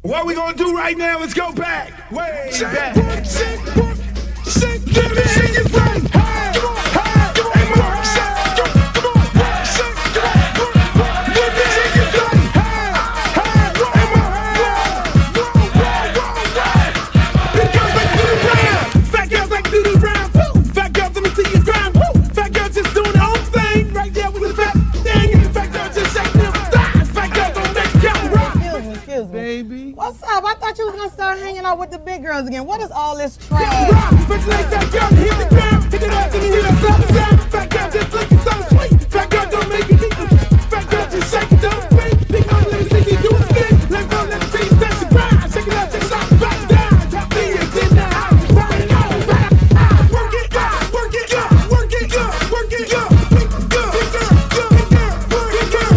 What we gonna do right now is go back, way back. Shake, give me your friend. Hey, come on, hey, come on, come on, shake, come on, shake, come on, give me your friend. Hey, come on, big girls like Doodle Brown, fat girls like Doodle Brown. Fat girls, let me see you grind. Fat girls just doing their own thing, right there with the fat thing. Fat girls just shaking them thighs. Fat girls don't make it count right. Excuse me. Baby. What's up? I thought you was gonna start hanging out with the big girls again. What is all this trash? But like that girl, hit the ground, hit it up, and you hear the sound. Fat girl just looking so sweet. Fat girl don't make it deep. Fat girl just shake it, don't wait. Big girl, let me see you do it thing. Let go, let me see you touch the ground. Shake it up, take it off, back down. Drop me in the house. Work it, work it, work it, work it, work it, big girl, big girl, big girl, big girl, big girl,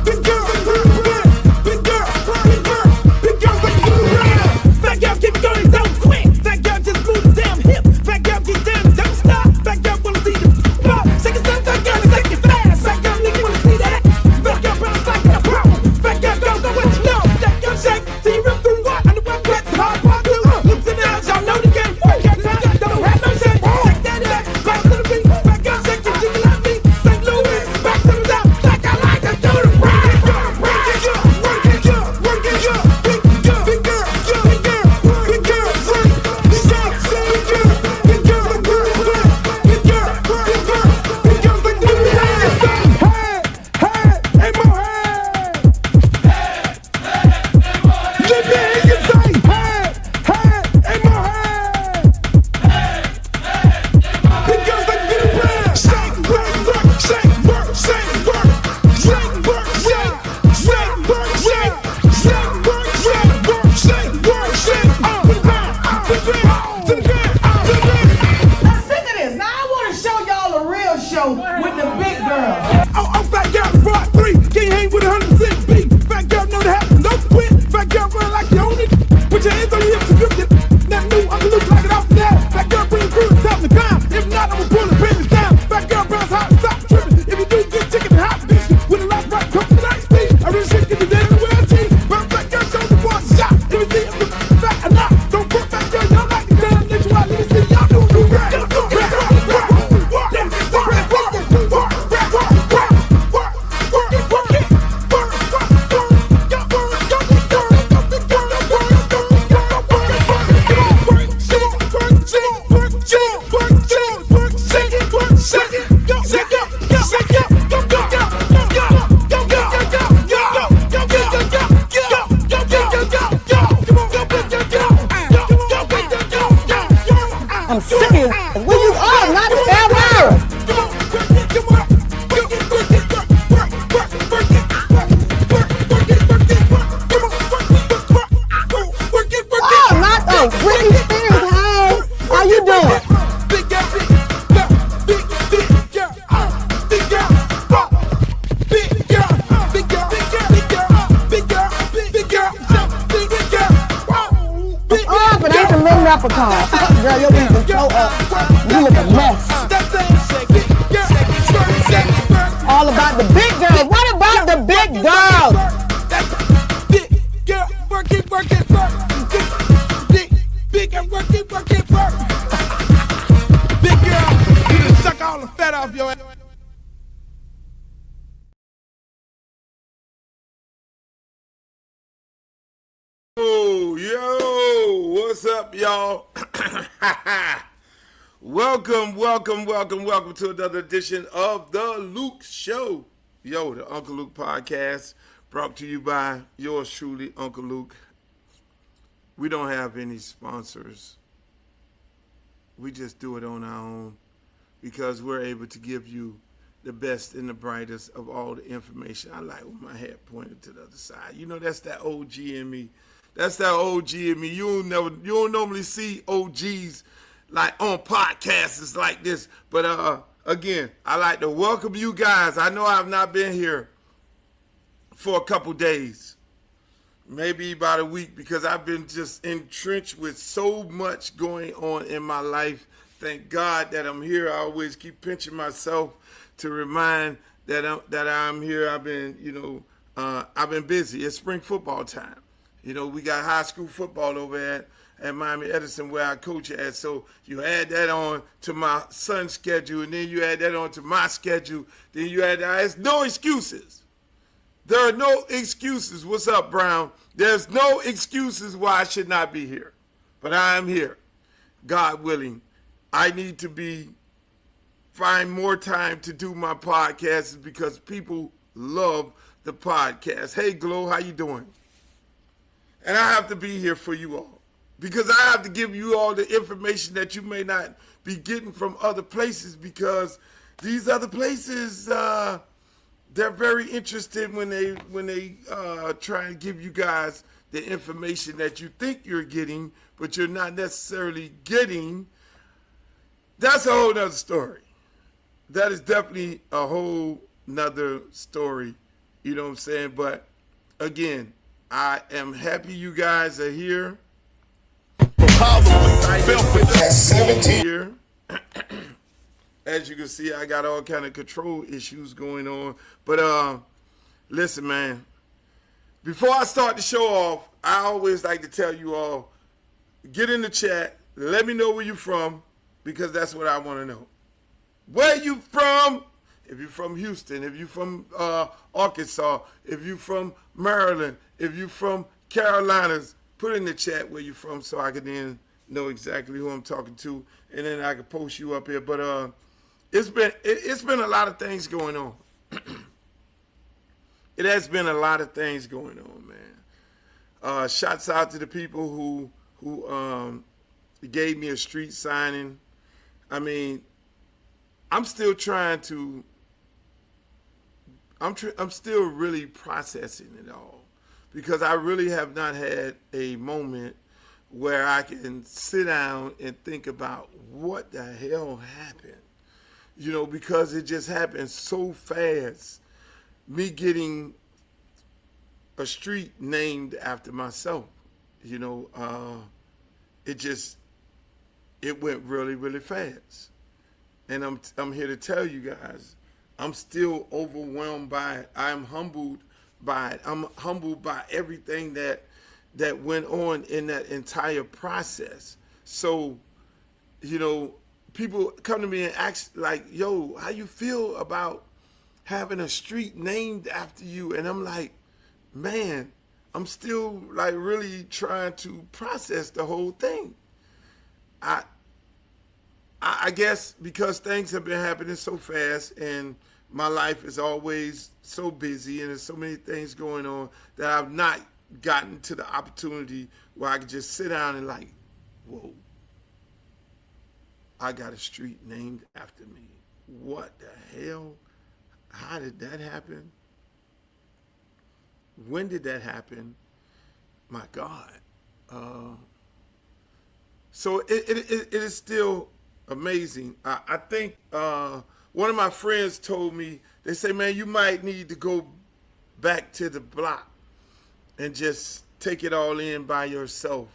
big girl, big girl, big girl, big girl, big girls like you around. Fat girl keep going, don't quit. Fat girl just move the damn hip. Fat girl keep down, don't stop. Fat girl wanna see the ball. Shake it stuff, fat girl, shake it fast. Fat girl nigga wanna see that. Fat girl bounce like a pro. Fat girl go what you know. Fat girl shake, till you rip through what? On the web, that's hard part two. Looks in the house, y'all know the game. Fat girl don't have no shit. Shake that back, bounce to the beat. Fat girl shake it, jiggle like me. St. Louis, back to the top. Like I like to do the ride. Work it, work it, work it, big girl, big girl, big girl, big girl, big girl, big girl, big girl, big girl, big girl, big girl, like the hey, hey, more hey. Let me hear you say hey, hey, more hey. Big girls like Doodle Brown. Shake, work, shake, work, shake, work, shake, work, shake, shake, work, shake, shake, work, shake, work, shake, work, shake. To the ground, to the ground, to the ground, to the ground. Now sick of this. Now I want to show y'all a real show with the big girls. Oh, fat girl, brought 3. Can't hang with 100% beat. Fat girl know the happen, don't quit. Fat girl run like you own it. Put your hands on your hips and grip it. Nothing new, Uncle Luke like it off the that. Fat girl bring the crew to top the climb. If not, I'ma pull the business down. Fat girl bounce hot, stop tripping. If you do, get chicken and hot bitch. With a lot of rock, come to night speed. I really shit get the dead in the world team. Bounce fat girl, show the boys a shot. If you see if the fat or not, don't put fat girl, y'all like the damn nigga. Why let me see y'all do the rap. I'm serious. Where you are, not ever. Oh, not the Britney Spears. Hey, how you doing? Big girl, big girl, big girl, big girl, big girl, big girl, big girl, big girl, big girl, big girl, big girl. Oh, but ain't the little leprechaun. Girl, your beat is so up. You look a mess. All about the big girls. What about the big girls? Big girl, work it, work it, work. Big girl, work it, work it, work. Big girl, you done suck all the fat off your ass. Yo, what's up, y'all? Welcome to another edition of The Luke Show. Yo, the Uncle Luke Podcast, brought to you by yours truly, Uncle Luke. We don't have any sponsors. We just do it on our own because we're able to give you the best and the brightest of all the information. I like with my head pointed to the other side. You know, that's that OG in me. That's that OG in me. You don't normally see OGs like on podcasts like this. But again, I like to welcome you guys. I know I've not been here for a couple days, maybe about a week, because I've been just entrenched with so much going on in my life. Thank God that I'm here. I always keep pinching myself to remind that I'm here. I've been, I've been busy. It's spring football time. You know, we got high school football over at Miami Edison where I coach at. So you add that on to my son's schedule, and then you add that on to my schedule. Then you add that. There's no excuses. There are no excuses. What's up, Brown? There's no excuses why I should not be here. But I am here. God willing. I need to find more time to do my podcasts because people love the podcast. Hey, Glow, how you doing? And I have to be here for you all because I have to give you all the information that you may not be getting from other places because these other places, they're very interested when they try and give you guys the information that you think you're getting, but you're not necessarily getting. That's a whole nother story. That is definitely a whole nother story. You know what I'm saying? But again, I am happy you guys are here. Here. As you can see, I got all kind of control issues going on. But listen, man, before I start the show off, I always like to tell you all, get in the chat, let me know where you're from, because that's what I want to know. Where you from? If you're from Houston, if you're from Arkansas, if you're from Maryland, if you're from Carolinas, put in the chat where you're from so I can then know exactly who I'm talking to, and then I can post you up here. But it's been a lot of things going on. It has been a lot of things going on, man. Shouts out to the people who gave me a street signing. I mean, I'm still trying to. I'm still really processing it all because I really have not had a moment where I can sit down and think about what the hell happened. You know, because it just happened so fast. Me getting a street named after myself, you know, it went really, really fast. And I'm here to tell you guys, I'm still overwhelmed by it. I'm humbled by it. I'm humbled by everything that went on in that entire process. So, you know, people come to me and ask like, yo, how you feel about having a street named after you? And I'm like, man, I'm still like really trying to process the whole thing. I guess because things have been happening so fast and my life is always so busy and there's so many things going on that I've not gotten to the opportunity where I could just sit down and like, whoa, I got a street named after me. What the hell? How did that happen? When did that happen? My God. So it is still amazing. I think one of my friends told me, they say, man, you might need to go back to the block and just take it all in by yourself,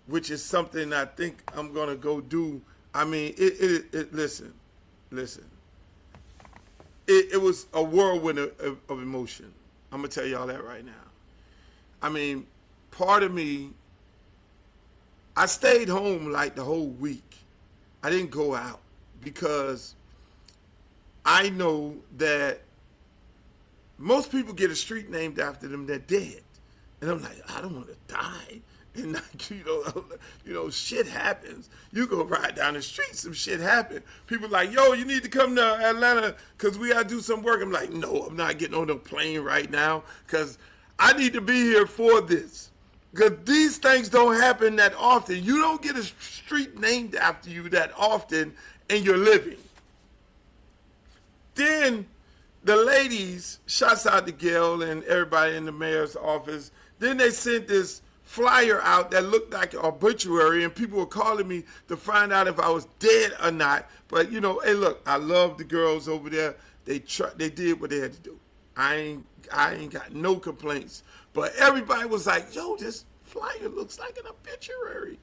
which is something I think I'm going to go do. I mean, listen. It was a whirlwind of emotion. I'm going to tell y'all that right now. I mean, part of me, I stayed home like the whole week. I didn't go out because I know that most people get a street named after them, they're dead. And I'm like, I don't want to die. And like, you know, shit happens. You go ride down the street, some shit happen. People like, yo, you need to come to Atlanta because we got to do some work. I'm like, no, I'm not getting on the plane right now because I need to be here for this. Because these things don't happen that often. You don't get a street named after you that often and you're living. Then the ladies, shouts out to Gail and everybody in the mayor's office, then they sent this flyer out that looked like an obituary, and people were calling me to find out if I was dead or not. But, you know, hey, look, I love the girls over there. They did what they had to do. I ain't got no complaints. But everybody was like, yo, this flyer looks like an obituary.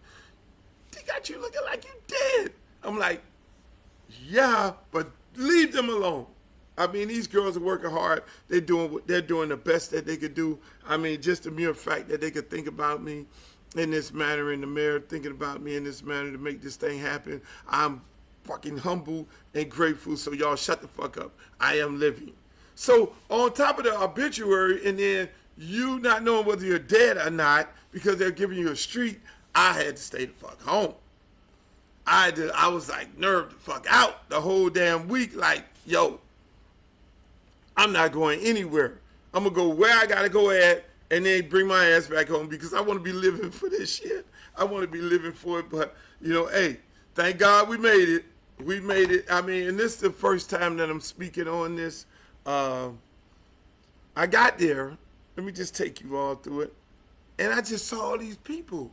They got you looking like you dead. I'm like, yeah, but leave them alone. I mean, these girls are working hard. They're doing the best that they could do. I mean, just the mere fact that they could think about me in this manner in the mirror, thinking about me in this manner to make this thing happen. I'm fucking humble and grateful. So y'all shut the fuck up. I am living. So on top of the obituary, and then you not knowing whether you're dead or not because they're giving you a street, I had to stay the fuck home. I was like nerved the fuck out the whole damn week. Like, yo, I'm not going anywhere. I'm gonna go where I gotta go at, and then bring my ass back home because I want to be living for this shit. I want to be living for it. But you know, hey, thank God we made it. We made it. I mean, and this is the first time that I'm speaking on this. I got there. Let me just take you all through it. And I just saw all these people.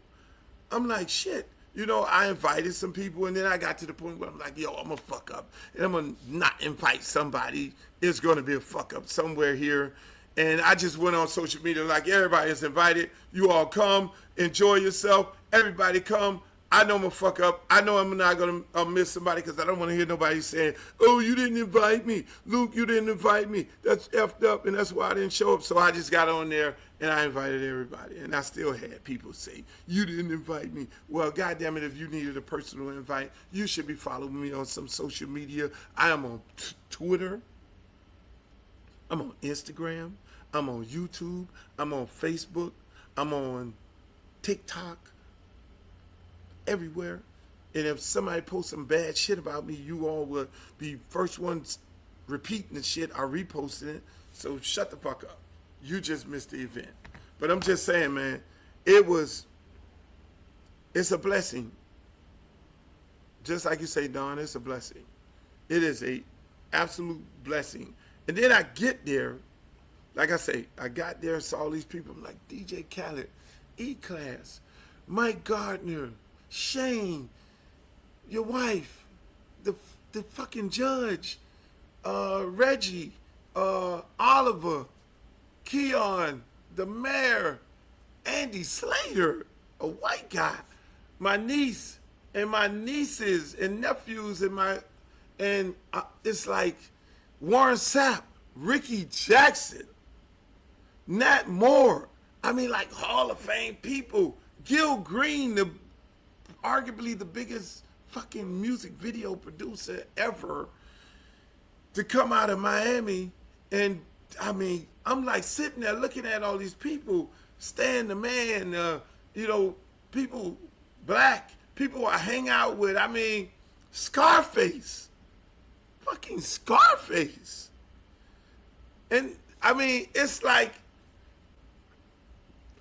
I'm like, shit. You know, I invited some people, and then I got to the point where I'm like, yo, I'm going to fuck up. And I'm going to not invite somebody. There's going to be a fuck up somewhere here. And I just went on social media like, everybody is invited. You all come. Enjoy yourself. Everybody come. I know I'm going to fuck up. I know I'm not going to miss somebody because I don't want to hear nobody saying, oh, you didn't invite me. Luke, you didn't invite me. That's effed up, and that's why I didn't show up. So I just got on there, and I invited everybody. And I still had people say, you didn't invite me. Well, goddamn it, if you needed a personal invite, you should be following me on some social media. I am on Twitter. I'm on Instagram. I'm on YouTube. I'm on Facebook. I'm on TikTok. Everywhere. And if somebody posts some bad shit about me, you all will be first ones repeating the shit or reposting it. So shut the fuck up. You just missed the event. But I'm just saying, man, it's a blessing. Just like you say, Don, it's a blessing. It is a absolute blessing. And then I get there, like I say, I got there and saw all these people. I'm like, DJ Khaled, E-Class, Mike Gardner, Shane, your wife, the fucking judge, Reggie, Oliver, Keon, the mayor, Andy Slater, a white guy, my niece, and my nieces and nephews, and it's like Warren Sapp, Ricky Jackson, Nat Moore. I mean, like Hall of Fame people. Gil Green, arguably the biggest fucking music video producer ever, to come out of Miami. And I mean, I'm like sitting there looking at all these people, Stan the Man, you know, people, black, people I hang out with. I mean, Scarface, fucking Scarface. And I mean, it's like,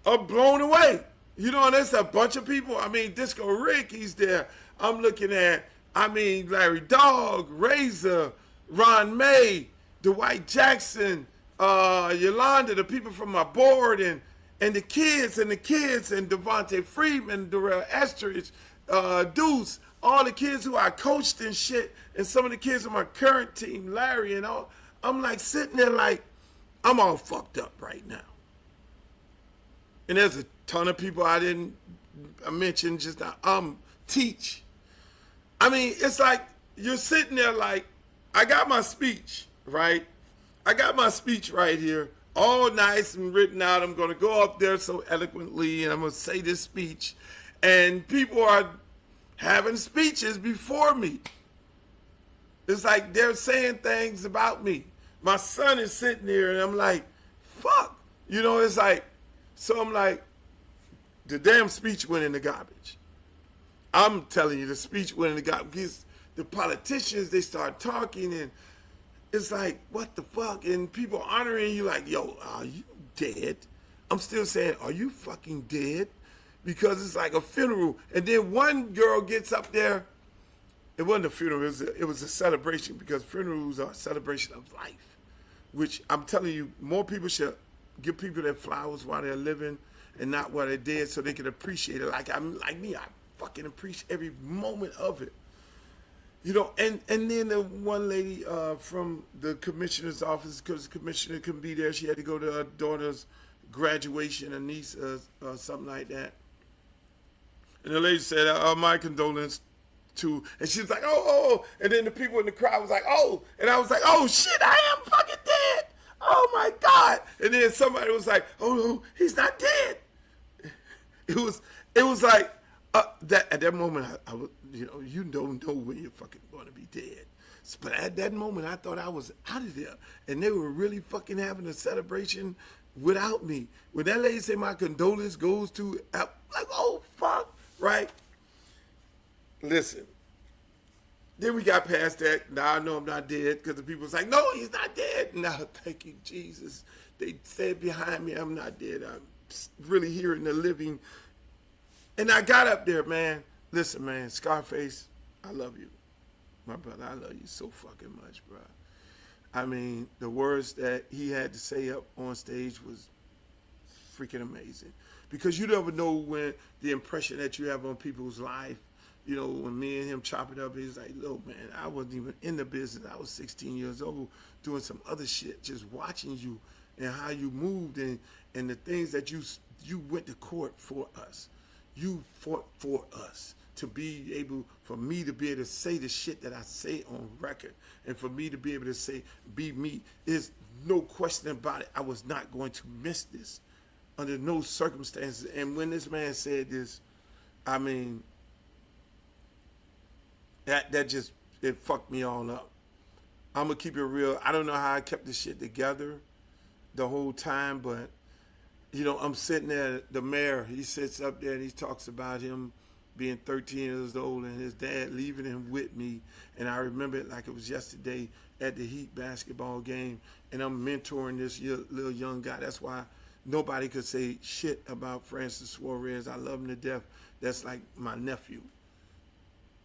I'm blown away. You know, there's a bunch of people. I mean, Disco Rick, he's there. I'm looking at, I mean, Larry Dog, Razor, Ron May, Dwight Jackson, Yolanda, the people from my board, and the kids, and Devontae Freeman, Darrell Estridge, Deuce, all the kids who I coached and shit, and some of the kids on my current team, Larry and all. I'm like sitting there like, I'm all fucked up right now. And there's a ton of people I didn't mention just now. Teach. I mean, it's like you're sitting there like, I got my speech, right? I got my speech right here, all nice and written out. I'm going to go up there so eloquently, and I'm going to say this speech. And people are having speeches before me. It's like they're saying things about me. My son is sitting there, and I'm like, fuck. You know, it's like, so I'm like, the damn speech went in the garbage. I'm telling you, the speech went in the garbage because the politicians, they start talking, and it's like, what the fuck? And people honoring you like, yo, are you dead? I'm still saying, are you fucking dead? Because it's like a funeral. And then one girl gets up there. It wasn't a funeral. It was a celebration, because funerals are a celebration of life, which I'm telling you, more people should give people their flowers while they're living and not while they're dead, so they can appreciate it. Like me, I fucking appreciate every moment of it. You know, and then the one lady from the commissioner's office, because the commissioner couldn't be there, she had to go to her daughter's graduation, a niece, something like that. And the lady said, my condolences to. And she was like, oh. And then the people in the crowd was like, oh. And I was like, oh, shit, I am fucking dead. Oh, my God. And then somebody was like, oh, no, he's not dead. It was like, that at that moment, I was, you don't know when you're fucking going to be dead. But at that moment, I thought I was out of there. And they were really fucking having a celebration without me. When that lady said my condolence goes to, I'm like, oh, fuck, right? Listen. Then we got past that. Now I know I'm not dead because the people was like, no, he's not dead. Now, thank you, Jesus. They said behind me, I'm not dead. I'm really here in the living. And I got up there, man. Listen, man, Scarface, I love you. My brother, I love you so fucking much, bro. I mean, the words that he had to say up on stage was freaking amazing. Because you never know when the impression that you have on people's life. When me and him chop it up, he's like, look, man, I wasn't even in the business. I was 16 years old doing some other shit, just watching you and how you moved and the things that you went to court for us. You fought for us. To be able, for me to be able to say the shit that I say on record, and for me to be able to say, be me, is no question about it. I was not going to miss this under no circumstances. And when this man said this, I mean, that just, it fucked me all up. I'm going to keep it real. I don't know how I kept this shit together the whole time, but, I'm sitting there, the mayor, he sits up there and he talks about him being 13 years old and his dad leaving him with me. And I remember it like it was yesterday at the Heat basketball game. And I'm mentoring this little young guy. That's why nobody could say shit about Francis Suarez. I love him to death. That's like my nephew.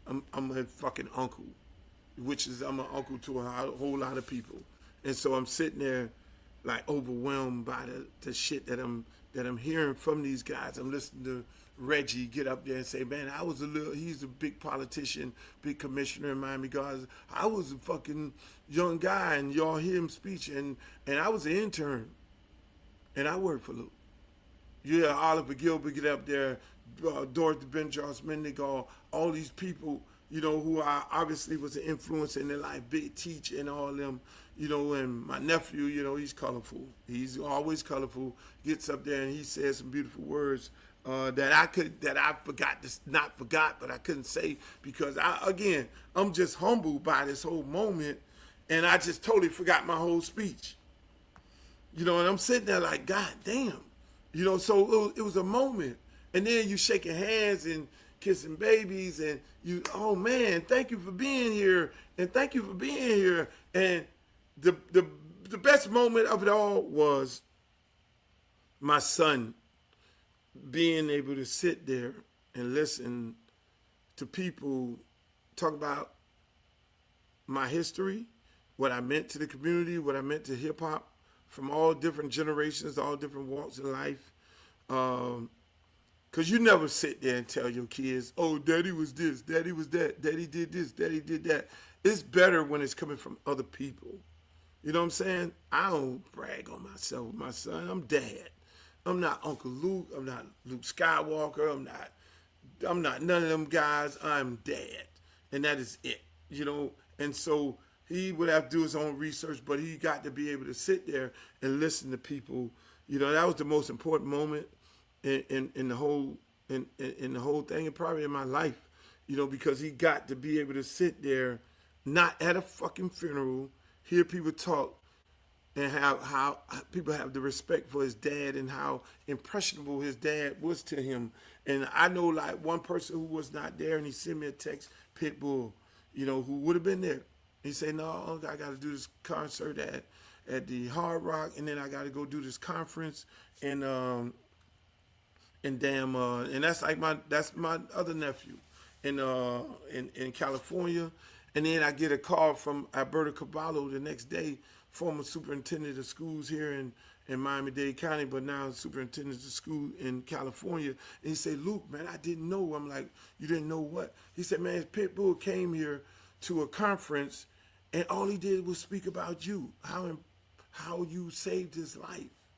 I'm a fucking uncle, which is I'm an uncle to a whole lot of people. And so I'm sitting there like overwhelmed by the shit that I'm hearing from these guys. I'm listening to Reggie get up there and say, man, he's a big politician, big commissioner in Miami Gardens. I was a fucking young guy, and y'all hear him speech, and I was an intern, and I worked for Luke. Yeah, Oliver Gilbert get up there, Dorothy Ben-Joss Mendigal, all these people, who I obviously was an influence in their life, Big Teach and all them, and my nephew, he's colorful. He's always colorful, gets up there and he says some beautiful words that I forgot, but I couldn't say because I'm just humbled by this whole moment, and I just totally forgot my whole speech. And I'm sitting there like, God damn, so it was a moment, and then you shaking hands and kissing babies, and oh man, thank you for being here, and thank you for being here, and the best moment of it all was my son being able to sit there and listen to people talk about my history, what I meant to the community, what I meant to hip hop from all different generations, all different walks of life. Because you never sit there and tell your kids, oh, daddy was this, daddy was that, daddy did this, daddy did that. It's better when it's coming from other people. You know what I'm saying? I don't brag on myself with my son. I'm dad. I'm not Uncle Luke. I'm not Luke Skywalker. I'm not none of them guys. I'm dad. And that is it. And so he would have to do his own research, but he got to be able to sit there and listen to people. That was the most important moment in the whole thing, and probably in my life, because he got to be able to sit there, not at a fucking funeral, hear people talk, and how people have the respect for his dad and how impressionable his dad was to him. And I know like one person who was not there, and he sent me a text, Pitbull, who would have been there. He said, no, I got to do this concert at the Hard Rock, and then I got to go do this conference, and that's my other nephew in California. And then I get a call from Alberto Caballo the next day, former superintendent of schools here in Miami-Dade County, but now superintendent of school in California. And he said, Luke, man, I didn't know. I'm like, you didn't know what? He said, man, Pitbull came here to a conference, and all he did was speak about you, how you saved his life.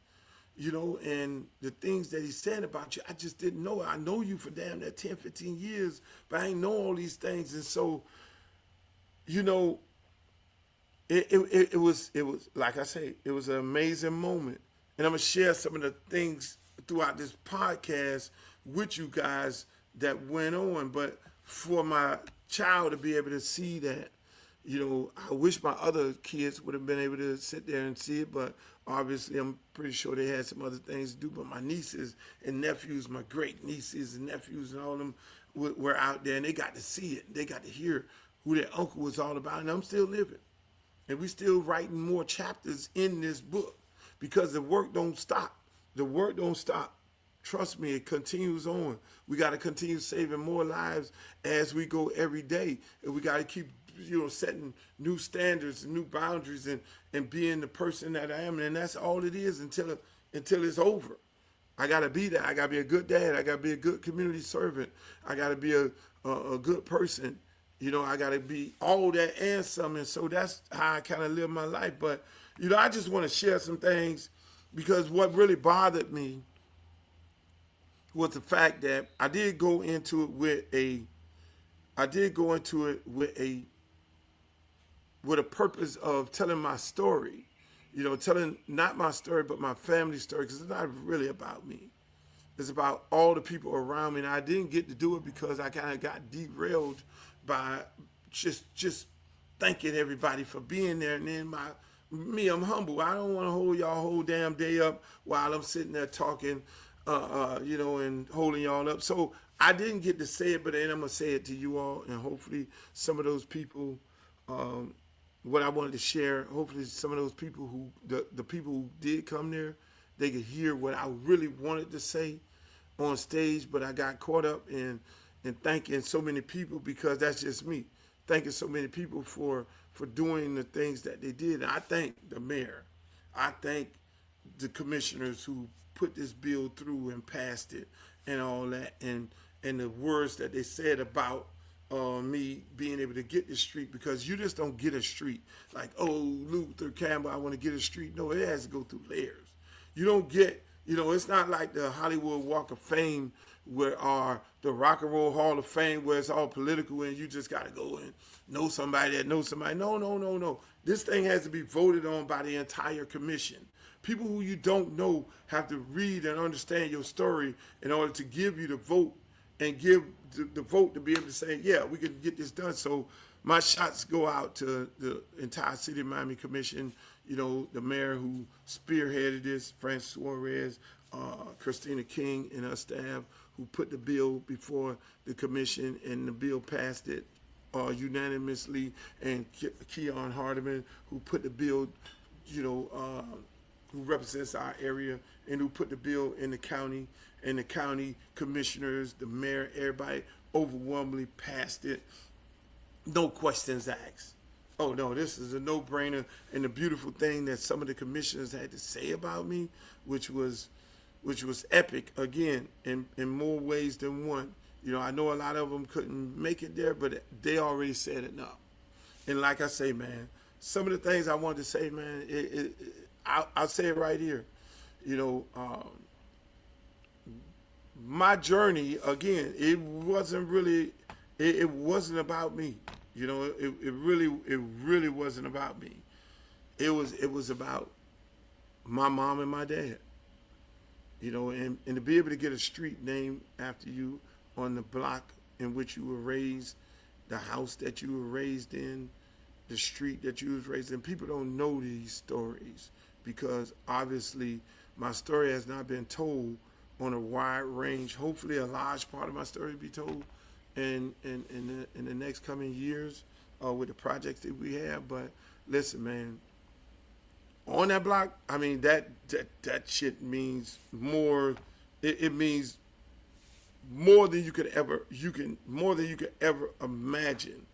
you know, and the things that he said about you, I just didn't know. I know you for damn that 10, 15 years, but I ain't know all these things. And so, you know, it was like I say, it was an amazing moment. And I'm gonna share some of the things throughout this podcast with you guys that went on. But for my child to be able to see that, you know, I wish my other kids would have been able to sit there and see it, but obviously I'm pretty sure they had some other things to do. But my nieces and nephews, my great nieces and nephews and all of them were out there, and they got to see it. They got to hear who their uncle was all about, and I'm still living. And we still writing more chapters in this book because the work don't stop. The work don't stop. Trust me, it continues on. We got to continue saving more lives as we go every day. And we got to keep, you know, setting new standards and new boundaries and being the person that I am. And that's all it is until it's over. I got to be that. I got to be a good dad. I got to be a good community servant. I got to be a good person. You know, I got to be all that and some. And so that's how I kind of live my life. But, you know, I just want to share some things because what really bothered me was the fact that I did go into it with a purpose of telling my story. You know, telling not my story, but my family story, because it's not really about me. It's about all the people around me. And I didn't get to do it because I kind of got derailed by just thanking everybody for being there. And then I'm humble. I don't want to hold y'all whole damn day up while I'm sitting there talking, you know, and holding y'all up. So I didn't get to say it, but then I'm going to say it to you all. And hopefully some of those people, what I wanted to share, hopefully some of those people the people who did come there, they could hear what I really wanted to say on stage, but I got caught up in thanking so many people because that's just me. Thanking so many people for doing the things that they did. And I thank the mayor. I thank the commissioners who put this bill through and passed it and all that. And the words that they said about me being able to get the street, because you just don't get a street like, oh, Luther Campbell, I want to get a street. No, it has to go through layers. You don't get, you know, it's not like the Hollywood Walk of Fame or the Rock and Roll Hall of Fame where it's all political and you just got to go and know somebody that knows somebody. No. This thing has to be voted on by the entire commission. People who you don't know have to read and understand your story in order to give you the vote and give the vote to be able to say, yeah, we can get this done. So my shots go out to the entire City of Miami Commission, you know, the mayor who spearheaded this, Francis Suarez, Christina King and her staff who put the bill before the commission, and the bill passed it unanimously, and Keon Hardeman who put the bill, you know, who represents our area and who put the bill in the county, and the county commissioners, the mayor, everybody overwhelmingly passed it. No questions asked. Oh no, this is a no-brainer. And the beautiful thing that some of the commissioners had to say about me, which was epic, again, in more ways than one. You know, I know a lot of them couldn't make it there, but they already said enough. And like I say, man, some of the things I wanted to say, man, I'll say it right here. You know, my journey, again, it wasn't really, it wasn't about me. You know, it really wasn't about me. It was about my mom and my dad. You know, and to be able to get a street named after you on the block in which you were raised, the house that you were raised in, the street that you was raised in. People don't know these stories because obviously my story has not been told on a wide range. Hopefully a large part of my story will be told in the next coming years with the projects that we have. But listen, man, on that block, I mean, that shit means more. It means more than you could ever imagine.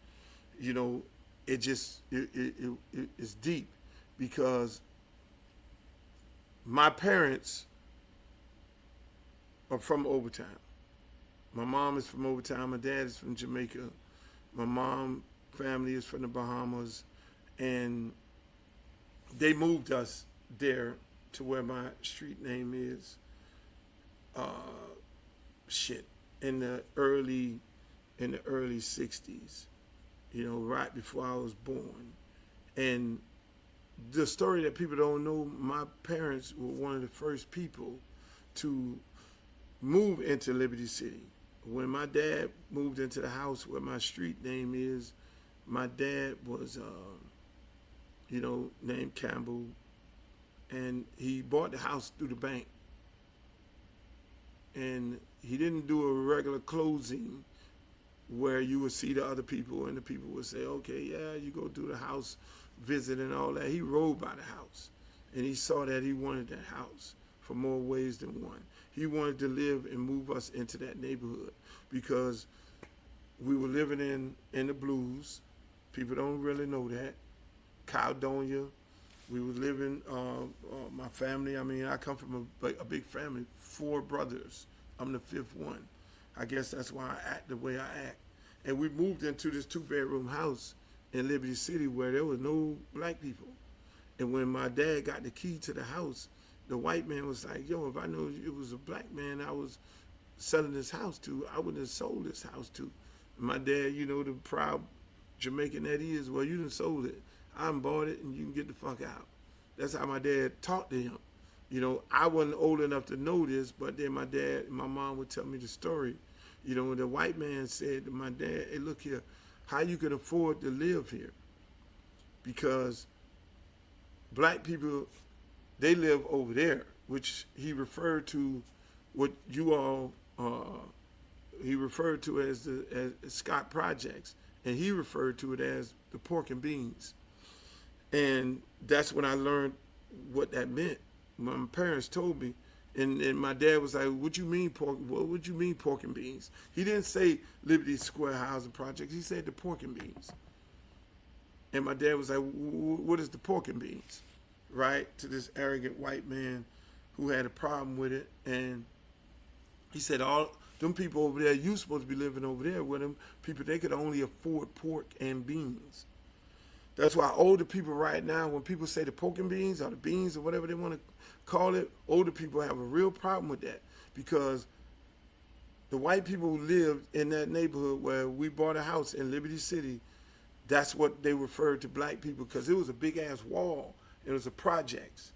You know, it's deep because my parents are from Overtown. My mom is from Overtown. My dad is from Jamaica. My mom family is from the Bahamas, and they moved us there to where my street name is. Shit, in the early '60s, you know, right before I was born. And the story that people don't know, my parents were one of the first people to move into Liberty City. When my dad moved into the house where my street name is, my dad was, named Campbell, and he bought the house through the bank. And he didn't do a regular closing where you would see the other people and the people would say, okay, yeah, you go do the house visit and all that. He rode by the house, and he saw that he wanted that house for more ways than one. He wanted to live and move us into that neighborhood because we were living in the blues. People don't really know that. Caledonia. We were living, my family, I mean, I come from a big family, 4 brothers. I'm the 5th one. I guess that's why I act the way I act. And we moved into this 2-bedroom house in Liberty City where there was no black people. And when my dad got the key to the house, the white man was like, yo, if I knew it was a black man I was selling this house to, I wouldn't have sold this house to. And my dad, you know, the proud Jamaican that he is, well, you done sold it. I done bought it and you can get the fuck out. That's how my dad talked to him. You know, I wasn't old enough to know this, but then my dad and my mom would tell me the story. You know, the white man said to my dad, hey, look here, how you can afford to live here? Because black people, they live over there, which he referred to what you all, he referred to as Scott Projects, and he referred to it as the pork and beans. And that's when I learned what that meant. My parents told me, and my dad was like, what you mean pork? What would you mean pork and beans? He didn't say Liberty Square Housing Project. He said the pork and beans. And my dad was like, what is the pork and beans? Right? To this arrogant white man who had a problem with it. And he said, all them people over there, you supposed to be living over there with them. People, they could only afford pork and beans. That's why older people right now, when people say the pork and beans or the beans or whatever they want to call it, older people have a real problem with that because the white people who lived in that neighborhood where we bought a house in Liberty City, that's what they referred to black people because it was a big-ass wall. It was a projects.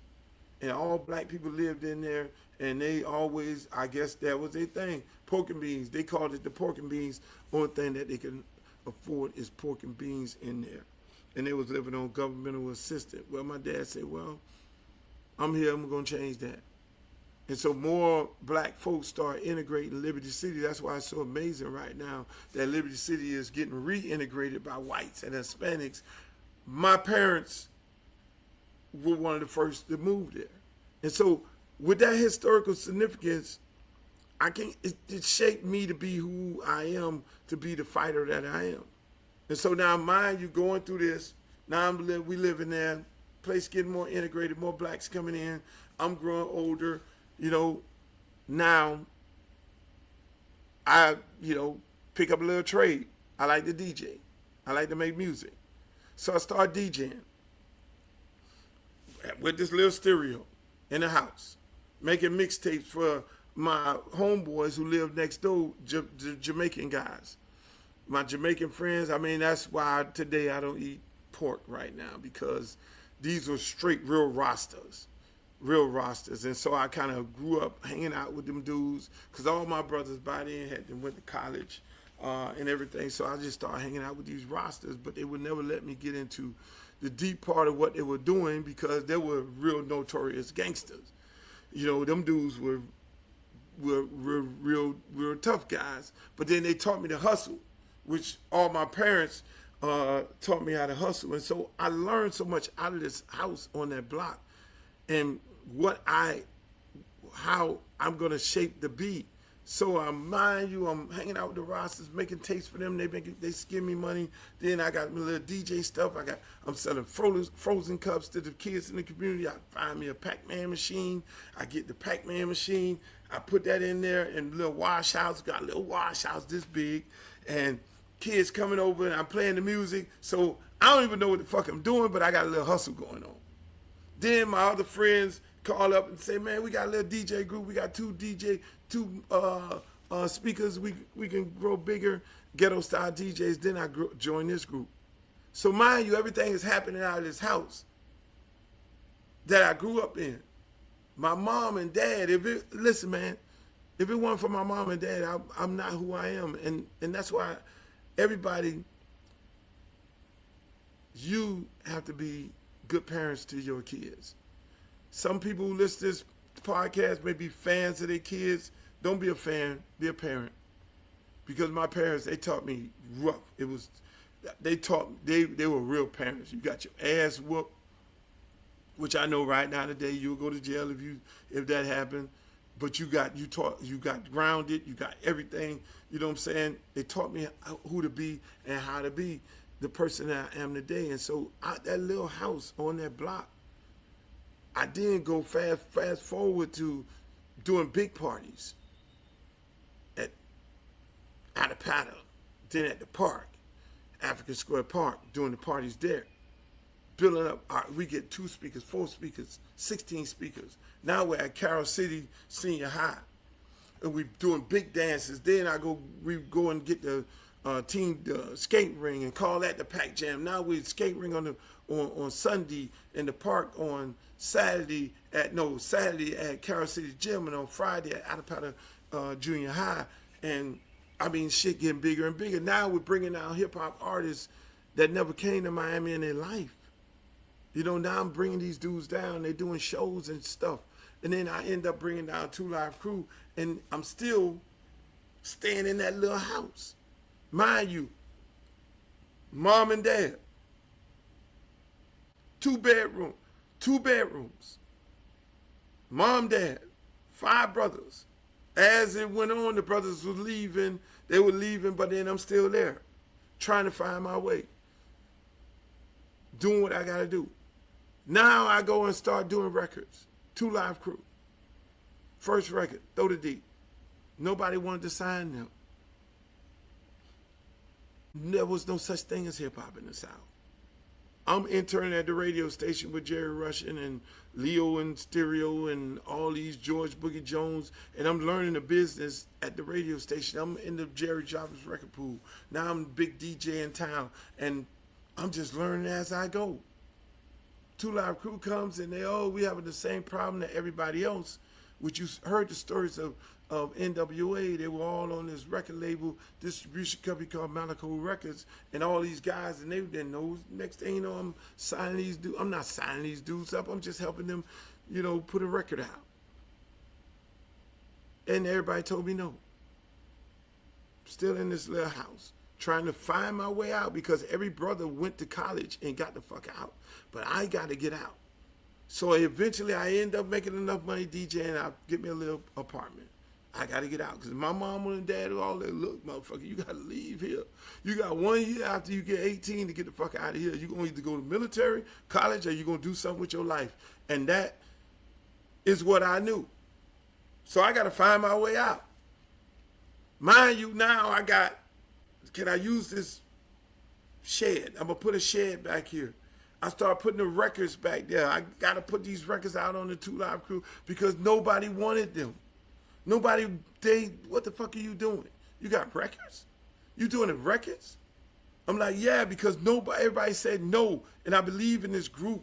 And all black people lived in there, and they always, I guess that was their thing, pork and beans. They called it the pork and beans. Only thing that they can afford is pork and beans in there. And they was living on governmental assistance. Well, my dad said, well, I'm here, I'm going to change that. And so more black folks start integrating Liberty City. That's why it's so amazing right now that Liberty City is getting reintegrated by whites and Hispanics. My parents were one of the first to move there. And so with that historical significance, it shaped me to be who I am, to be the fighter that I am. And so now, mind you, going through this, now we living there, place getting more integrated, more blacks coming in. I'm growing older, you know. Now, I, pick up a little trade. I like to DJ. I like to make music. So I start DJing with this little stereo in the house, making mixtapes for my homeboys who live next door, the Jamaican guys. My Jamaican friends, I mean, that's why today I don't eat pork right now because these were straight real Rastas. And so I kind of grew up hanging out with them dudes because all my brothers by then went to college and everything. So I just started hanging out with these Rastas, but they would never let me get into the deep part of what they were doing because they were real notorious gangsters. You know, them dudes were real tough guys. But then they taught me to hustle, which all my parents taught me how to hustle. And so I learned so much out of this house on that block and how I'm going to shape the beat. So I'm hanging out with the Rastas, making tapes for them. They give me money. Then I got my little DJ stuff. I'm selling frozen cups to the kids in the community. I find me a Pac-Man machine. I get the Pac-Man machine. I put that in there in little wash house. Got a little wash house this big. And kids coming over and I'm playing the music. So I don't even know what the fuck I'm doing, but I got a little hustle going on. Then my other friends call up and say, man, we got a little DJ group. We got two speakers. We can grow bigger, ghetto style DJs. Then I joined this group. So mind you, everything is happening out of this house that I grew up in. My mom and dad, listen, man, if it weren't for my mom and dad, I'm not who I am. And that's why everybody, you have to be good parents to your kids. Some people who listen to this podcast may be fans of their kids. Don't be a fan, be a parent. Because my parents, they taught me rough. They were real parents. You got your ass whooped, which I know right now today you'll go to jail if that happened. But you got grounded, you got everything. You know what I'm saying? They taught me who to be and how to be the person that I am today. And so out that little house on that block, I didn't go fast forward to doing big parties at Atapata, then at the park, African Square Park, doing the parties there. Building up, we get 2 speakers, 4 speakers, 16 speakers. Now we're at Carroll City Senior High, and we're doing big dances. Then we go and get the skate ring and call that the Pac Jam. Now we skate ring on Sunday in the park, on Saturday at Carroll City Gym, and on Friday at Atapata Junior High. And I mean, shit getting bigger and bigger. Now we're bringing out hip hop artists that never came to Miami in their life. You know, now I'm bringing these dudes down. They're doing shows and stuff. And then I end up bringing down 2 Live Crew, and I'm still staying in that little house. Mind you, mom and dad, 2 bedrooms. Mom, dad, 5 brothers. As it went on, the brothers were leaving. They were leaving, but then I'm still there, trying to find my way, doing what I got to do. Now I go and start doing records. 2 Live Crew. First record, Throw the D. Nobody wanted to sign them. There was no such thing as hip-hop in the South. I'm interning at the radio station with Jerry Rushing and Leo and Stereo and all these George Boogie Jones, and I'm learning the business at the radio station. I'm in the Jerry Jarvis record pool. Now I'm a big DJ in town, and I'm just learning as I go. 2 Live Crew comes, and we having the same problem that everybody else, which you heard the stories of NWA. They were all on this record label distribution company called Malaco Records, and all these guys, and they didn't know. Next thing you know, I'm signing these dudes. I'm not signing these dudes up. I'm just helping them, put a record out. And everybody told me no. Still in this little house, trying to find my way out, because every brother went to college and got the fuck out. But I got to get out. So eventually I end up making enough money DJing, I'll get me a little apartment. I got to get out, because my mom and dad are all there. Look, motherfucker, you got to leave here. You got 1 year after you get 18 to get the fuck out of here. You're going to either go to military, college, or you're going to do something with your life. And that is what I knew. So I got to find my way out. Mind you, now can I use this shed? I'm going to put a shed back here. I start putting the records back there. I got to put these records out on the 2 Live Crew because nobody wanted them. What the fuck are you doing? You got records? You doing the records? I'm like, yeah, because everybody said no, and I believe in this group.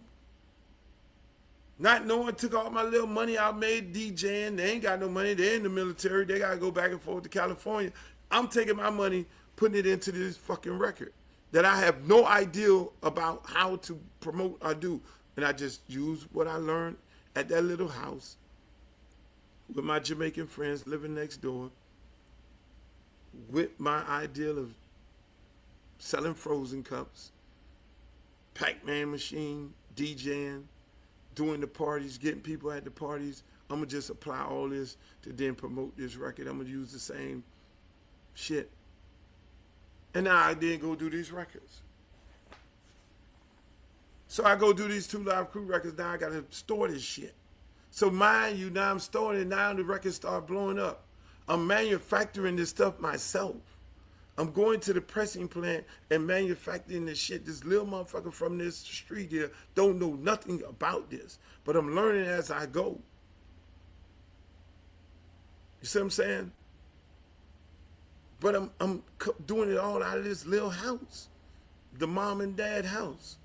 Not knowing, took all my little money I made DJing. They ain't got no money. They're in the military. They got to go back and forth to California. I'm taking my money, putting it into this fucking record that I have no idea about how to promote or do. And I just use what I learned at that little house with my Jamaican friends living next door, with my ideal of selling frozen cups, Pac-Man machine, DJing, doing the parties, getting people at the parties. I'm going to just apply all this to then promote this record. I'm going to use the same shit. And now I then go do these records. So I go do these 2 Live Crew records. Now I got to store this shit. So mind you, now I'm storing it. Now the records start blowing up. I'm manufacturing this stuff myself. I'm going to the pressing plant and manufacturing this shit. This little motherfucker from this street here don't know nothing about this, but I'm learning as I go. You see what I'm saying? But I'm doing it all out of this little house, the mom and dad house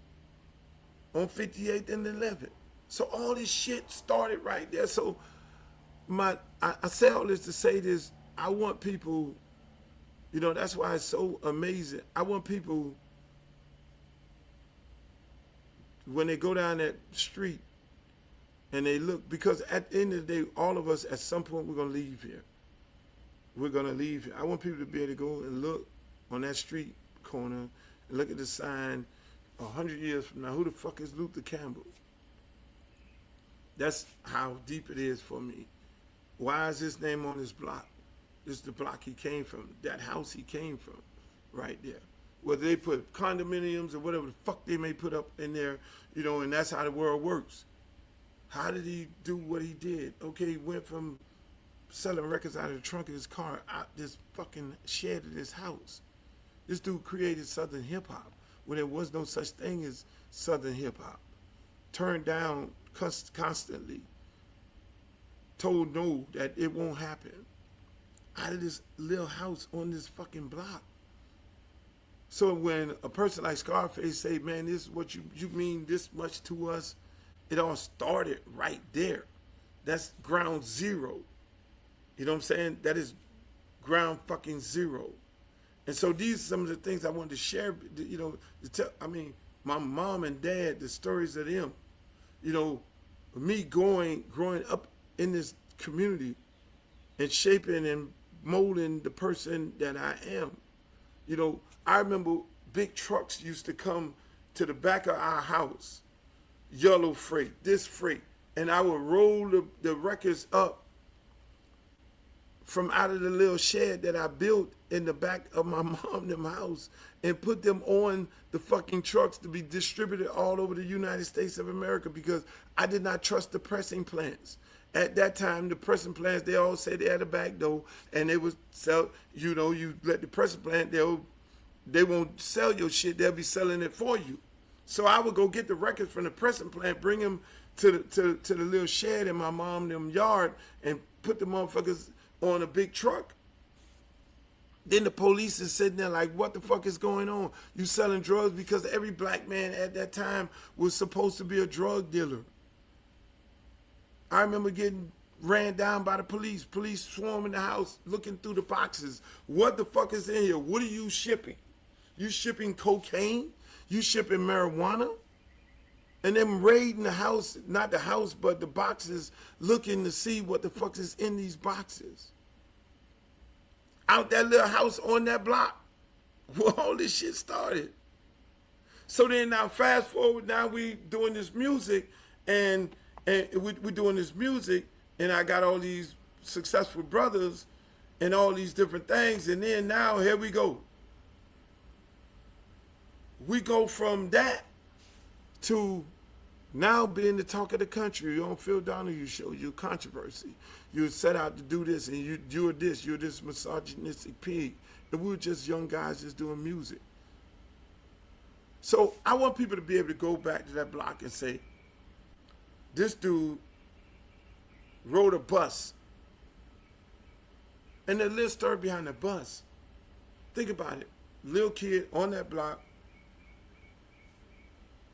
on 58th and 11th. So all this shit started right there. So I say all this to say this. I want people, you know, that's why it's so amazing. I want people, when they go down that street and they look, because at the end of the day, all of us at some point we're gonna leave here. We're gonna leave here. I want people to be able to go and look on that street corner and look at the sign 100 years from now. Who the fuck is Luther Campbell? That's how deep it is for me. Why is his name on this block? This is the block he came from, that house he came from, right there. Whether they put condominiums or whatever the fuck they may put up in there, you know, and that's how the world works. How did he do what he did? Okay, he went from selling records out of the trunk of his car out this fucking shed of this house. This dude created Southern hip hop when there was no such thing as Southern hip hop. Turned down constantly. Told no that it won't happen. Out of this little house on this fucking block. So when a person like Scarface say, man, this is what you mean this much to us, it all started right there. That's ground zero. You know what I'm saying? That is ground fucking zero. And so these are some of the things I wanted to share, you know, to tell, I mean, my mom and dad, the stories of them, you know, me growing up in this community and shaping and molding the person that I am. You know, I remember big trucks used to come to the back of our house, yellow freight, this freight, and I would roll the records up from out of the little shed that I built in the back of my mom and them house and put them on the fucking trucks to be distributed all over the United States of America because I did not trust the pressing plants. At that time, the pressing plants, they all said they had a back door and they would sell, you know, you let the pressing plant, they won't sell your shit, they'll be selling it for you. So I would go get the records from the pressing plant, bring them to the little shed in my mom and them yard and put the motherfuckers on a big truck. Then the police is sitting there like, what the fuck is going on? You selling drugs? Because every black man at that time was supposed to be a drug dealer. I remember getting ran down by the police. Police swarming the house, looking through the boxes. What the fuck is in here? What are you shipping? You shipping cocaine? You shipping marijuana? And them raiding the house, not the house, but the boxes, looking to see what the fuck is in these boxes. Out that little house on that block, where all this shit started. So then now fast forward, now we doing this music, and we're doing this music, and I got all these successful brothers and all these different things, and then now here we go. We go from that to now being the talk of the country. You're on Phil Donahue show, you're controversy. You set out to do this, and you're this misogynistic pig. And we were just young guys just doing music. So I want people to be able to go back to that block and say, this dude rode a bus. And the little story behind the bus. Think about it. Little kid on that block.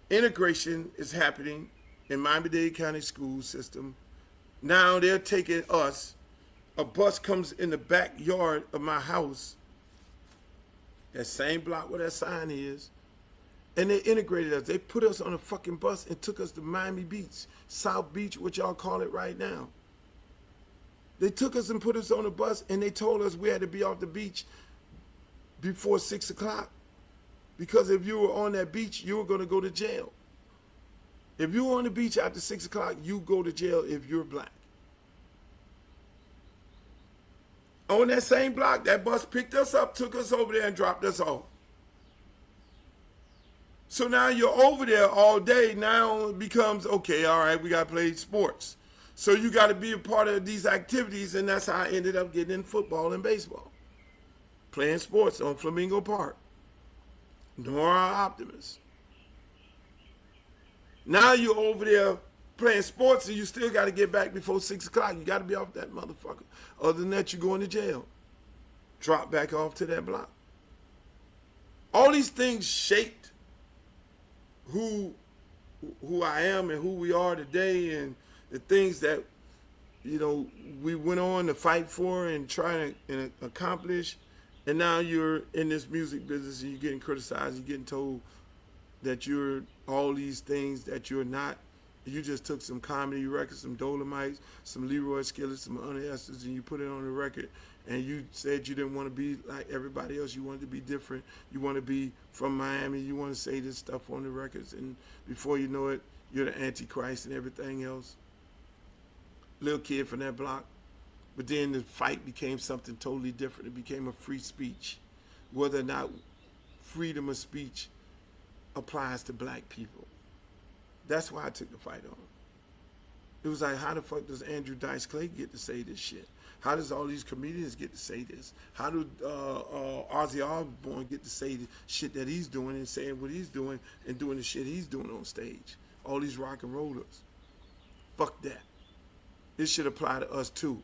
Integration is happening in Miami-Dade County school system. Now they're taking us. A bus comes in the backyard of my house. That same block where that sign is. And they integrated us. They put us on a fucking bus and took us to Miami Beach, South Beach, what y'all call it right now. They took us and put us on a bus, and they told us we had to be off the beach before 6 o'clock. Because if you were on that beach, you were going to go to jail. If you were on the beach after 6 o'clock, you go to jail if you're black. On that same block, that bus picked us up, took us over there, and dropped us off. So now you're over there all day. Now it becomes, okay, all right, we got to play sports. So you got to be a part of these activities, and that's how I ended up getting in football and baseball. playing sports on Flamingo Park. Nora Optimus. Now you're over there playing sports and you still got to get back before 6 o'clock. You got to be off that motherfucker. Other than that, you're going to jail. Drop back off to that block. All these things shaped who I am and who we are today, and the things that, you know, we went on to fight for and try to accomplish. And now you're in this music business and you're getting criticized. You're getting told that you're all these things that you're not. You just took some comedy records, some Dolomites, some Leroy Skillets, some Honey Esters, and you put it on the record. And you said you didn't want to be like everybody else. You wanted to be different. You want to be from Miami. You want to say this stuff on the records. And before you know it, you're the Antichrist and everything else. Little kid from that block. But then the fight became something totally different. It became a free speech. Whether or not freedom of speech applies to black people. That's why I took the fight on. It was like, how the fuck does Andrew Dice Clay get to say this shit? How does all these comedians get to say this? How do Ozzy Osbourne get to say the shit that he's doing and saying what he's doing and doing the shit he's doing on stage? All these rock and rollers. Fuck that. It should apply to us too.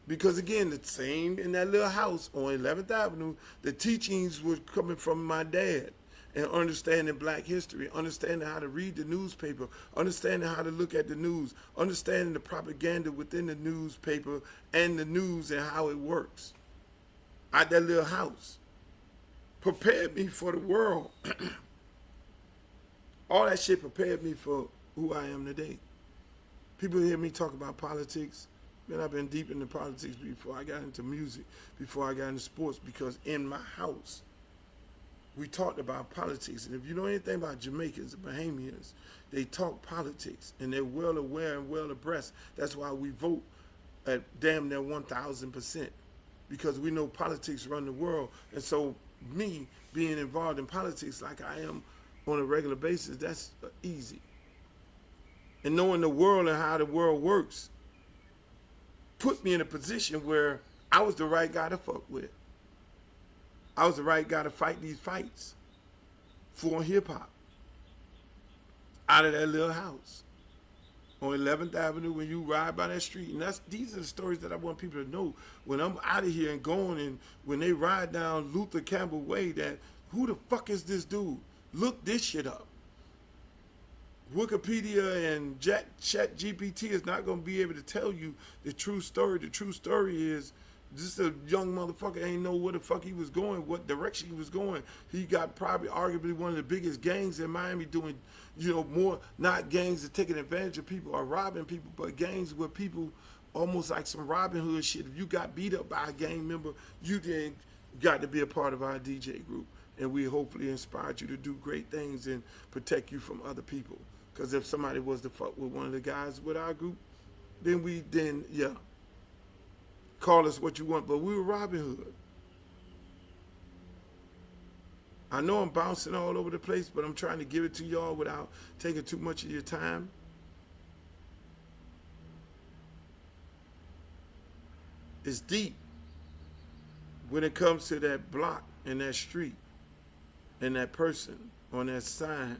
Because again, the same in that little house on 11th Avenue, the teachings were coming from my dad. And understanding black history, understanding how to read the newspaper, understanding how to look at the news, understanding the propaganda within the newspaper and the news and how it works. At that little house. Prepared me for the world. All that shit prepared me for who I am today. People hear me talk about politics. Man, I've been deep into politics before I got into music, before I got into sports, because in my house, we talked about politics. And if you know anything about Jamaicans and Bahamians, they talk politics and they're well aware and well abreast. That's why we vote at damn near 1,000%, because we know politics run the world. And so me being involved in politics like I am on a regular basis, that's easy. And knowing the world and how the world works put me in a position where I was the right guy to fuck with. I was the right guy to fight these fights for hip-hop out of that little house on 11th Avenue when you ride by that street. And these are the stories that I want people to know when I'm out of here and going, and when they ride down Luther Campbell Way, that who the fuck is this dude? Look this shit up. Wikipedia and ChatGPT is not going to be able to tell you the true story. The true story is just a young motherfucker ain't know where the fuck he was going, what direction he was going. He got probably arguably one of the biggest gangs in Miami doing, you know, more, not gangs that taking advantage of people or robbing people, but gangs where people almost like some Robin Hood shit. If you got beat up by a gang member, you then got to be a part of our DJ group. And we hopefully inspired you to do great things and protect you from other people. Because if somebody was to fuck with one of the guys with our group, then yeah. Call us what you want, but we were Robin Hood. I know I'm bouncing all over the place, but I'm trying to give it to y'all without taking too much of your time. It's deep when it comes to that block and that street and that person on that sign.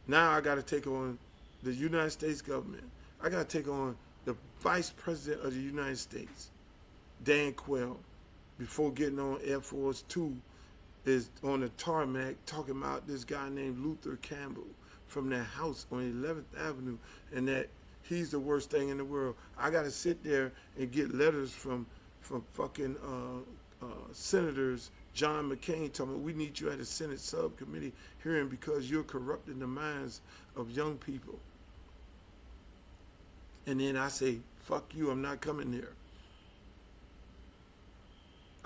Now I got to take on the United States government. I got to take on the Vice President of the United States. Dan Quayle, before getting on Air Force 2, is on the tarmac talking about this guy named Luther Campbell from that house on 11th Avenue, and that he's the worst thing in the world. I got to sit there and get letters from fucking senators, John McCain, telling me we need you at a Senate subcommittee hearing because you're corrupting the minds of young people. And then I say, fuck you, I'm not coming there.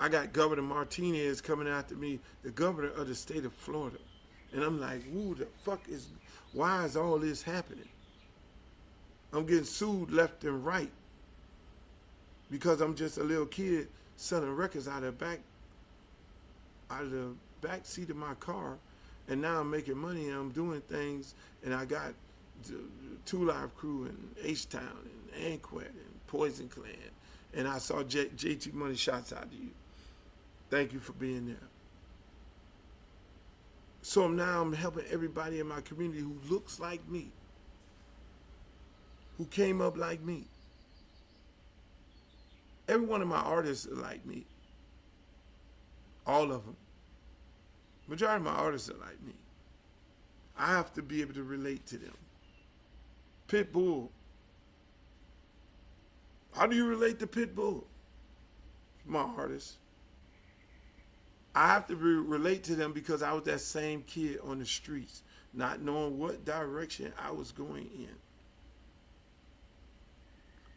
I got Governor Martinez coming after me, the governor of the state of Florida. And I'm like, why is all this happening? I'm getting sued left and right because I'm just a little kid selling records out of the back seat of my car, and now I'm making money and I'm doing things, and I got the Two Live Crew and H-Town and Anquet and Poison Clan, and I saw JT Money, shots out to you. Thank you for being there. So now I'm helping everybody in my community who looks like me, who came up like me. Every one of my artists are like me. All of them. Majority of my artists are like me. I have to be able to relate to them. Pitbull. How do you relate to Pitbull? My artist. I have to relate to them because I was that same kid on the streets, not knowing what direction I was going in.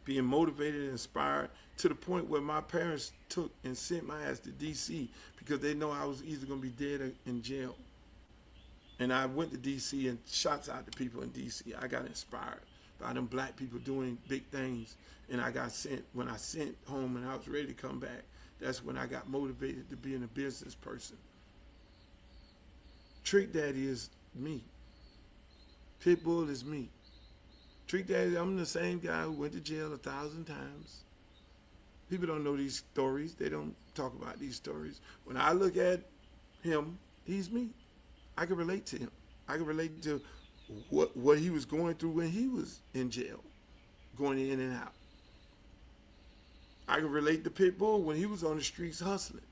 Being motivated and inspired to the point where my parents took and sent my ass to D.C. because they know I was either going to be dead or in jail. And I went to D.C. and shots out to people in D.C. I got inspired by them black people doing big things. And I got sent, when I sent home and I was ready to come back, that's when I got motivated to being a business person. Trick Daddy is me. Pitbull is me. Trick Daddy, I'm the same guy who went to jail 1,000 times. People don't know these stories. They don't talk about these stories. When I look at him, he's me. I can relate to him. I can relate to what he was going through when he was in jail, going in and out. I can relate to Pitbull when he was on the streets hustling.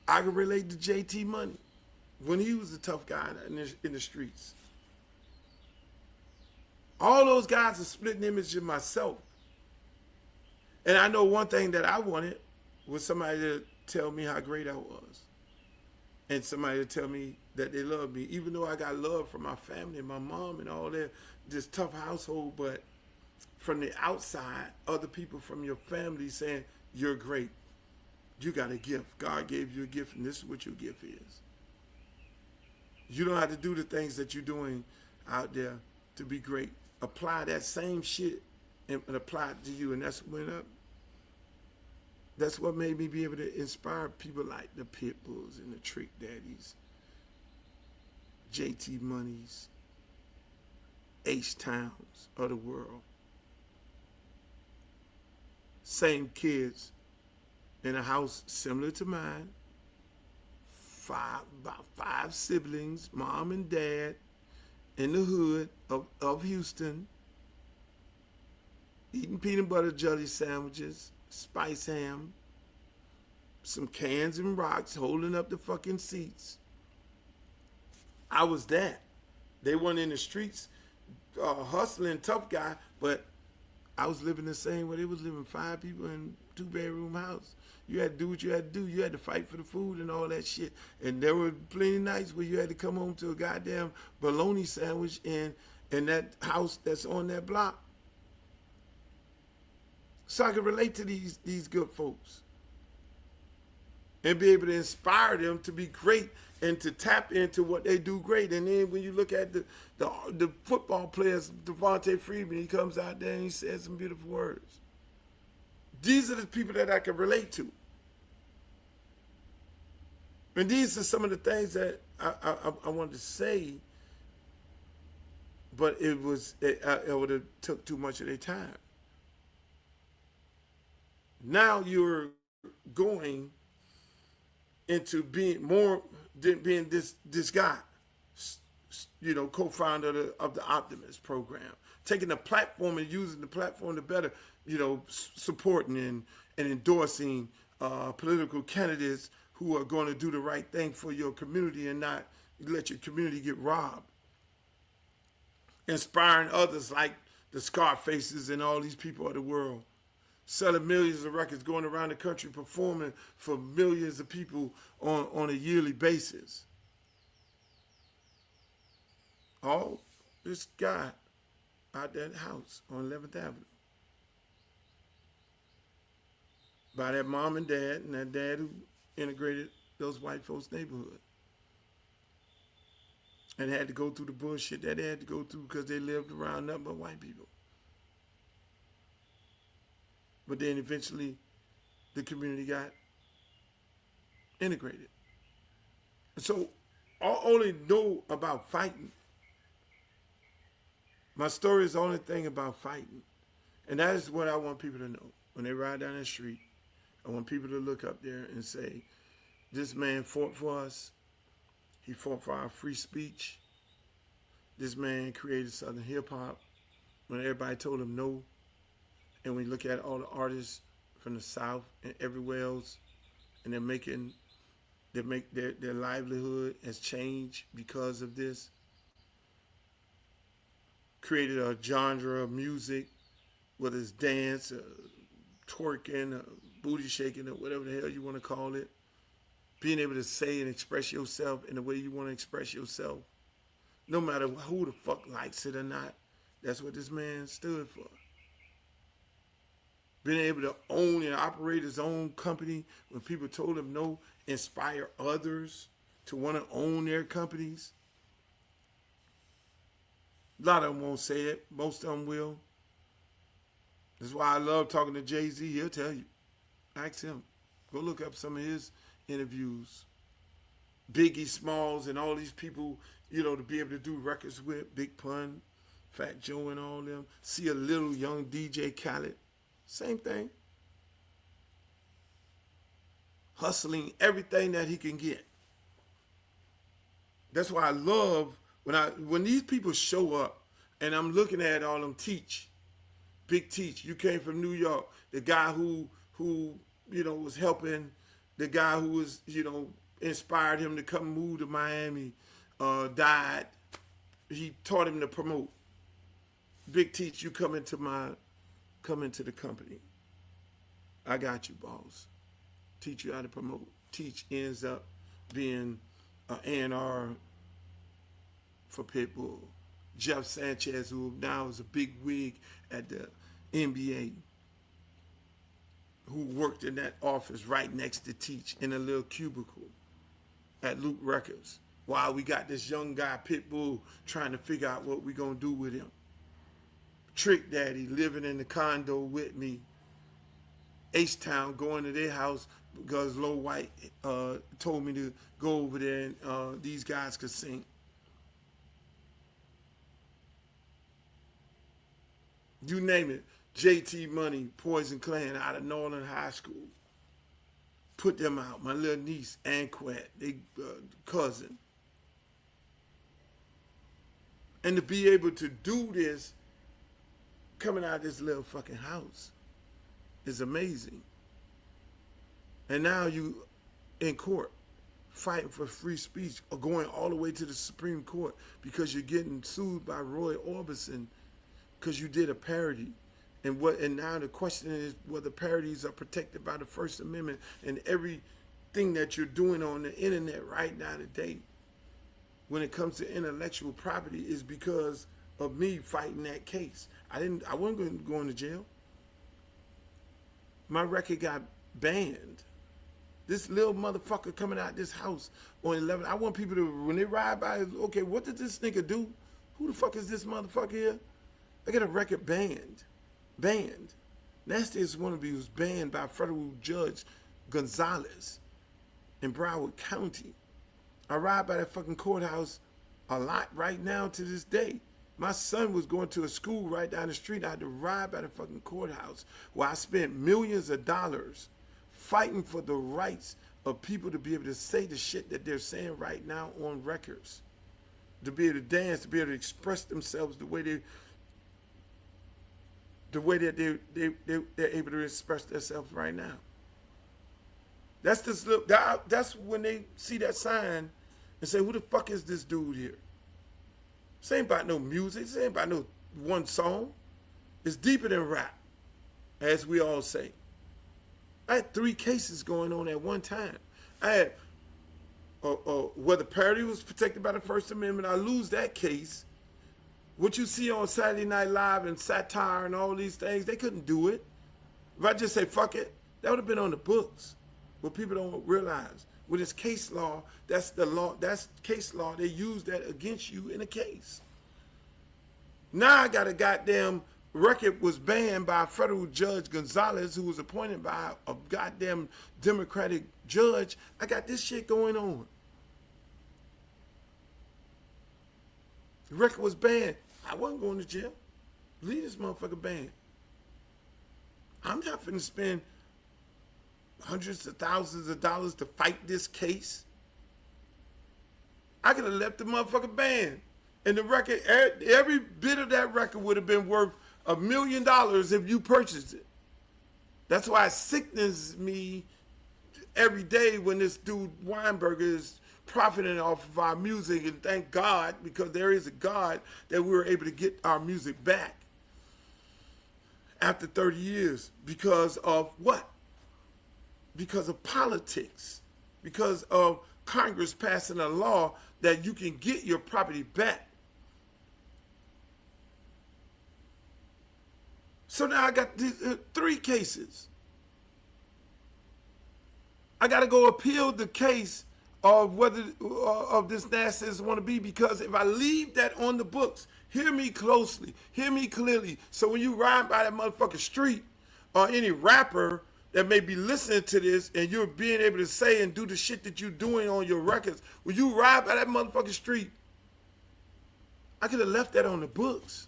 I can relate to JT Money when he was a tough guy in the streets. All those guys are splitting image of myself. And I know one thing that I wanted was somebody to tell me how great I was. And somebody to tell me that they love me, even though I got love from my family, my mom and all that, this tough household, but from the outside, other people from your family saying, you're great. You got a gift. God gave you a gift, and this is what your gift is. You don't have to do the things that you're doing out there to be great. Apply that same shit and apply it to you, and that's what made me be able to inspire people like the Pitbulls and the Trick Daddies, JT Moneys, H-Towns of the world. Same kids in a house similar to mine, about 5 siblings, mom and dad, in the hood of Houston, eating peanut butter jelly sandwiches, spice ham, some cans and rocks, holding up the fucking seats. I was that. They weren't in the streets hustling, tough guy, but I was living the same way they was living, 5 people in a 2-bedroom house. You had to do what you had to do. You had to fight for the food and all that shit. And there were plenty of nights where you had to come home to a goddamn bologna sandwich in that house that's on that block. So I could relate to these good folks and be able to inspire them to be great and to tap into what they do great. And then when you look at the football players, Devontae Freeman, he comes out there and he says some beautiful words. These are the people that I can relate to. And these are some of the things that I wanted to say, but it would have took too much of their time. Now you're going into being more than being this guy, you know, co-founder of the Optimist program, taking the platform and using the platform to better, you know, supporting and endorsing political candidates who are going to do the right thing for your community and not let your community get robbed. Inspiring others like the Scarfaces and all these people of the world. Selling millions of records, going around the country performing for millions of people on a yearly basis. All this guy out that house on 11th Avenue. By that mom and dad, and that dad who integrated those white folks' neighborhood. And had to go through the bullshit that they had to go through because they lived around nothing but white people. But then eventually the community got integrated. So I only know about fighting. My story is the only thing about fighting. And that is what I want people to know. When they ride down the street, I want people to look up there and say, this man fought for us. He fought for our free speech. This man created Southern hip hop when everybody told him no. And we look at all the artists from the South and everywhere else, and their livelihood has changed because of this. Created a genre of music, whether it's dance, twerking, booty shaking, or whatever the hell you want to call it. Being able to say and express yourself in the way you want to express yourself. No matter who the fuck likes it or not. That's what this man stood for. Being able to own and operate his own company when people told him no, inspire others to want to own their companies. A lot of them won't say it. Most of them will. That's why I love talking to Jay-Z. He'll tell you. Ask him. Go look up some of his interviews. Biggie Smalls and all these people, to be able to do records with. Big Pun, Fat Joe and all them. See a little young DJ Khaled. Same thing. Hustling everything that he can get. That's why I love when these people show up and I'm looking at all them Teach. Big Teach, you came from New York. The guy who was helping, the guy who was, inspired him to come move to Miami, died. He taught him to promote. Big Teach, you come into the company. I got you, boss. Teach you how to promote. Teach ends up being an A&R for Pitbull. Jeff Sanchez, who now is a big wig at the NBA, who worked in that office right next to Teach in a little cubicle at Luke Records, while we got this young guy, Pitbull, trying to figure out what we're going to do with him. Trick Daddy living in the condo with me. H-Town going to their house because Low White told me to go over there and these guys could sing. You name it. JT Money, Poison Clan out of Northern High School. Put them out. My little niece, Anquette, they cousin. And to be able to do this coming out of this little fucking house is amazing. And now you in court fighting for free speech or going all the way to the Supreme Court because you're getting sued by Roy Orbison because you did a parody. And now the question is whether parodies are protected by the First Amendment, and everything that you're doing on the internet right now today when it comes to intellectual property is because of me fighting that case. I wasn't going to jail. My record got banned. This little motherfucker coming out this house on 11. I want people to, when they ride by, okay, what did this nigga do? Who the fuck is this motherfucker here? I got a record banned. Nastiest Wannabe was banned by federal judge Gonzalez in Broward County. I ride by that fucking courthouse a lot right now to this day. My son was going to a school right down the street. I had to ride by the fucking courthouse where I spent millions of dollars fighting for the rights of people to be able to say the shit that they're saying right now on records. To be able to dance, to be able to express themselves the way that they're able to express themselves right now. That's when they see that sign and say, who the fuck is this dude here? This ain't about no music. This ain't about no one song. It's deeper than rap, as we all say. I had 3 cases going on at one time. I had whether parody was protected by the First Amendment. I lose that case. What you see on Saturday Night Live and satire and all these things, they couldn't do it. If I just say fuck it, that would have been on the books. What people don't realize, with this case law, that's the law. That's case law. They use that against you in a case. Now I got a goddamn record was banned by a federal judge Gonzalez, who was appointed by a goddamn Democratic judge. I got this shit going on. The record was banned. I wasn't going to jail. Leave this motherfucker banned. I'm not finna spend hundreds of thousands of dollars to fight this case. I could have left the motherfucking band. And the record, every bit of that record would have been worth $1 million if you purchased it. That's why it sickens me every day when this dude Weinberger is profiting off of our music, and thank God, because there is a God, that we were able to get our music back after 30 years. Because of what? Because of politics. Because of Congress passing a law that you can get your property back. So now I got these, 3 cases. I got to go appeal the case of whether of this NASA's want to be, because if I leave that on the books, hear me closely, hear me clearly. So when you ride by that motherfucking street, or any rapper that may be listening to this, and you're being able to say and do the shit that you're doing on your records, when you ride by that motherfucking street, I could have left that on the books.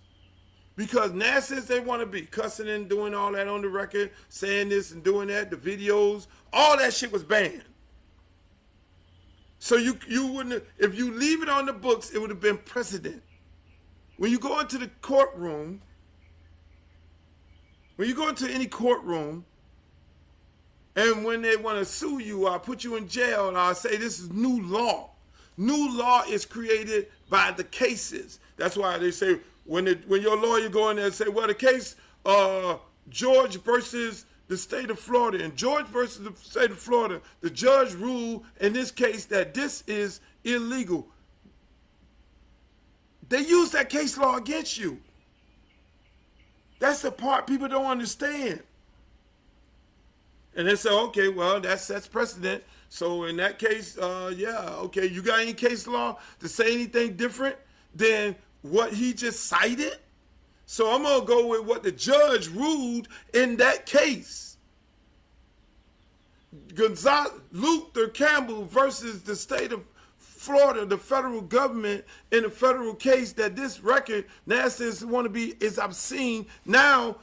Because NASA's they want to be cussing and doing all that on the record, saying this and doing that, the videos, all that shit was banned. So you wouldn't have, if you leave it on the books, it would have been precedent. When you go into the courtroom, when you go into any courtroom, and when they want to sue you or put you in jail, or say this is new law. New law is created by the cases. That's why they say when your lawyer go in there and say, well, the case George versus the state of Florida, and George versus the state of Florida, the judge ruled in this case that this is illegal. They use that case law against you. That's the part people don't understand. And they say, okay, well, that sets precedent. So in that case, yeah, okay, you got any case law to say anything different than what he just cited? So I'm going to go with what the judge ruled in that case. Luther Campbell versus the state of Florida, the federal government, in a federal case that this record, NASA's want to be, is obscene. Now,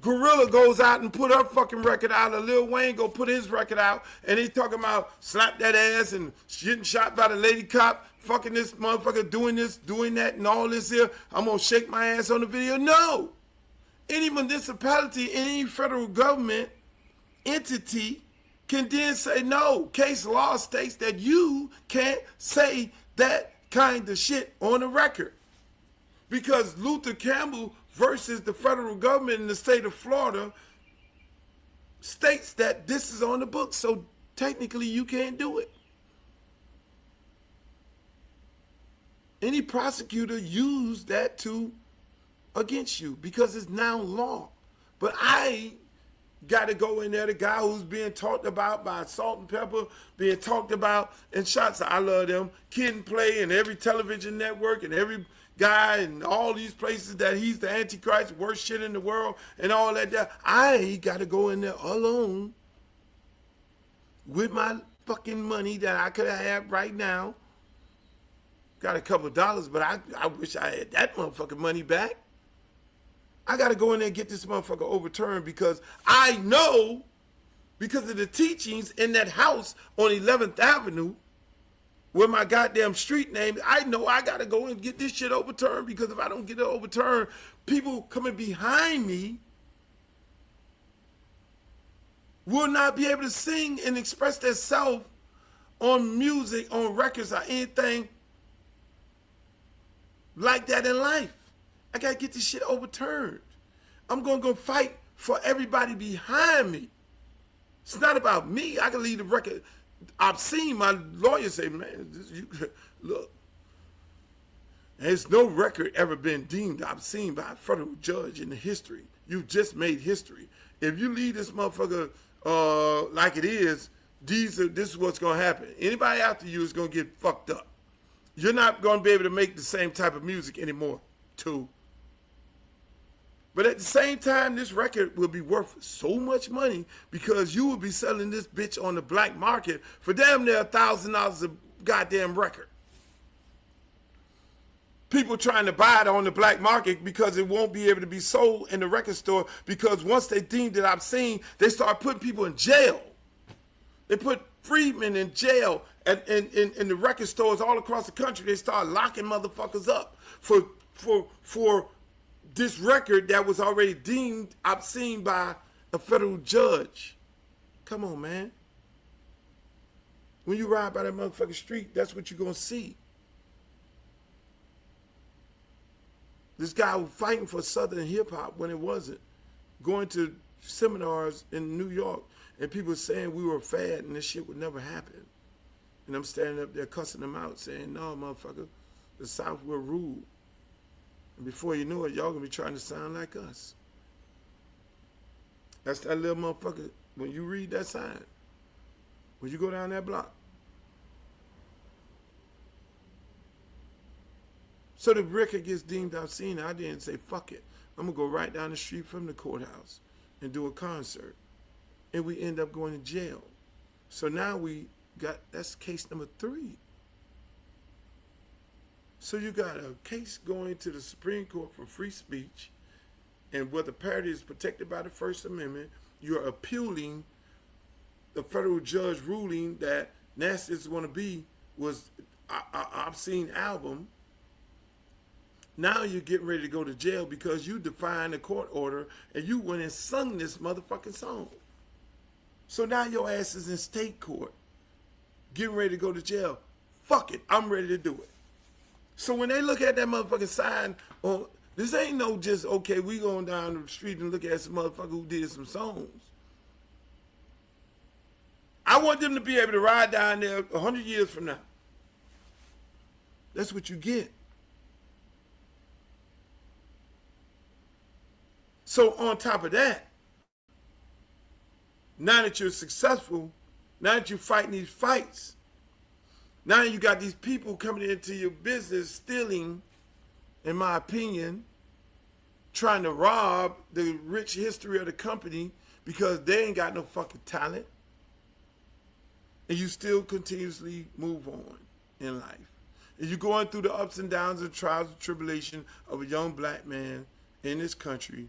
Gorilla goes out and put her fucking record out, or Lil Wayne go put his record out, and he's talking about slap that ass and getting shot by the lady cop, fucking this motherfucker, doing this, doing that, and all this here. I'm gonna shake my ass on the video. No! Any municipality, any federal government entity can then say, no, case law states that you can't say that kind of shit on the record. Because Luther Campbell versus the federal government in the state of Florida states that this is on the books, so technically you can't do it. Any prosecutor used that against you because it's now law. But I got to go in there, the guy who's being talked about by Salt and Pepper, being talked about in shots. I love them. Kid and Play and every television network and every guy and all these places that he's the Antichrist, worst shit in the world and all that. I got to go in there alone with my fucking money that I could have had right now. Got a couple of dollars, but I wish I had that motherfucking money back. I got to go in there and get this motherfucker overturned because I know, because of the teachings in that house on 11th Avenue, where my goddamn street name, I know I got to go and get this shit overturned, because if I don't get it overturned, people coming behind me will not be able to sing and express themselves on music, on records, or anything like that in life. I got to get this shit overturned. I'm going to go fight for everybody behind me. It's not about me. I can leave the record. I've seen my lawyer say, man, look, there's no record ever been deemed obscene by a federal judge in the history. You just made history. If you leave this motherfucker like it is, this is what's going to happen. Anybody after you is going to get fucked up. You're not going to be able to make the same type of music anymore, too. But at the same time, this record will be worth so much money because you will be selling this bitch on the black market for damn near $1,000 a goddamn record. People trying to buy it on the black market because it won't be able to be sold in the record store, because once they deemed it obscene, they start putting people in jail. They put freedmen in jail and in the record stores all across the country. They start locking motherfuckers up for this record that was already deemed obscene by a federal judge. Come on, man. When you ride by that motherfucking street, that's what you're going to see. This guy was fighting for Southern hip-hop when it wasn't. Going to seminars in New York, and people saying we were a fad and this shit would never happen. And I'm standing up there cussing them out, saying, no, motherfucker, the South will rule. And before you know it, y'all gonna be trying to sound like us. That's that little motherfucker. When you read that sign, when you go down that block. So the record gets deemed obscene. I didn't say, fuck it. I'm gonna go right down the street from the courthouse and do a concert. And we end up going to jail. So now that's case number 3. So you got a case going to the Supreme Court for free speech, and where the parody is protected by the First Amendment, you're appealing the federal judge ruling that Nasty As Wanna Be was an obscene album. Now you're getting ready to go to jail because you defied a court order and you went and sung this motherfucking song. So now your ass is in state court, getting ready to go to jail. Fuck it, I'm ready to do it. So when they look at that motherfucking sign, this ain't no just, okay, we going down the street and look at some motherfucker who did some songs. I want them to be able to ride down there 100 years from now. That's what you get. So on top of that, now that you're successful, now that you're fighting these fights, now you got these people coming into your business stealing, in my opinion, trying to rob the rich history of the company because they ain't got no fucking talent. And you still continuously move on in life. And you're going through the ups and downs and trials and tribulation of a young black man in this country.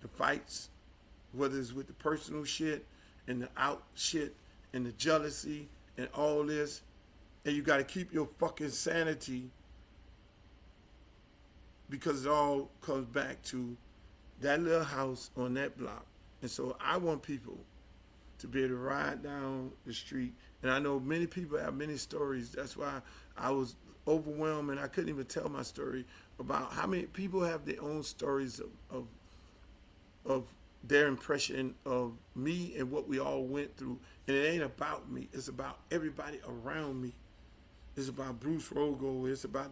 The fights, whether it's with the personal shit and the out shit and the jealousy and all this, and you got to keep your fucking sanity because it all comes back to that little house on that block. And so I want people to be able to ride down the street, and I know many people have many stories. That's why I was overwhelmed and I couldn't even tell my story about how many people have their own stories of their impression of me and what we all went through. And it ain't about me. It's about everybody around me. It's about Bruce Rogo. It's about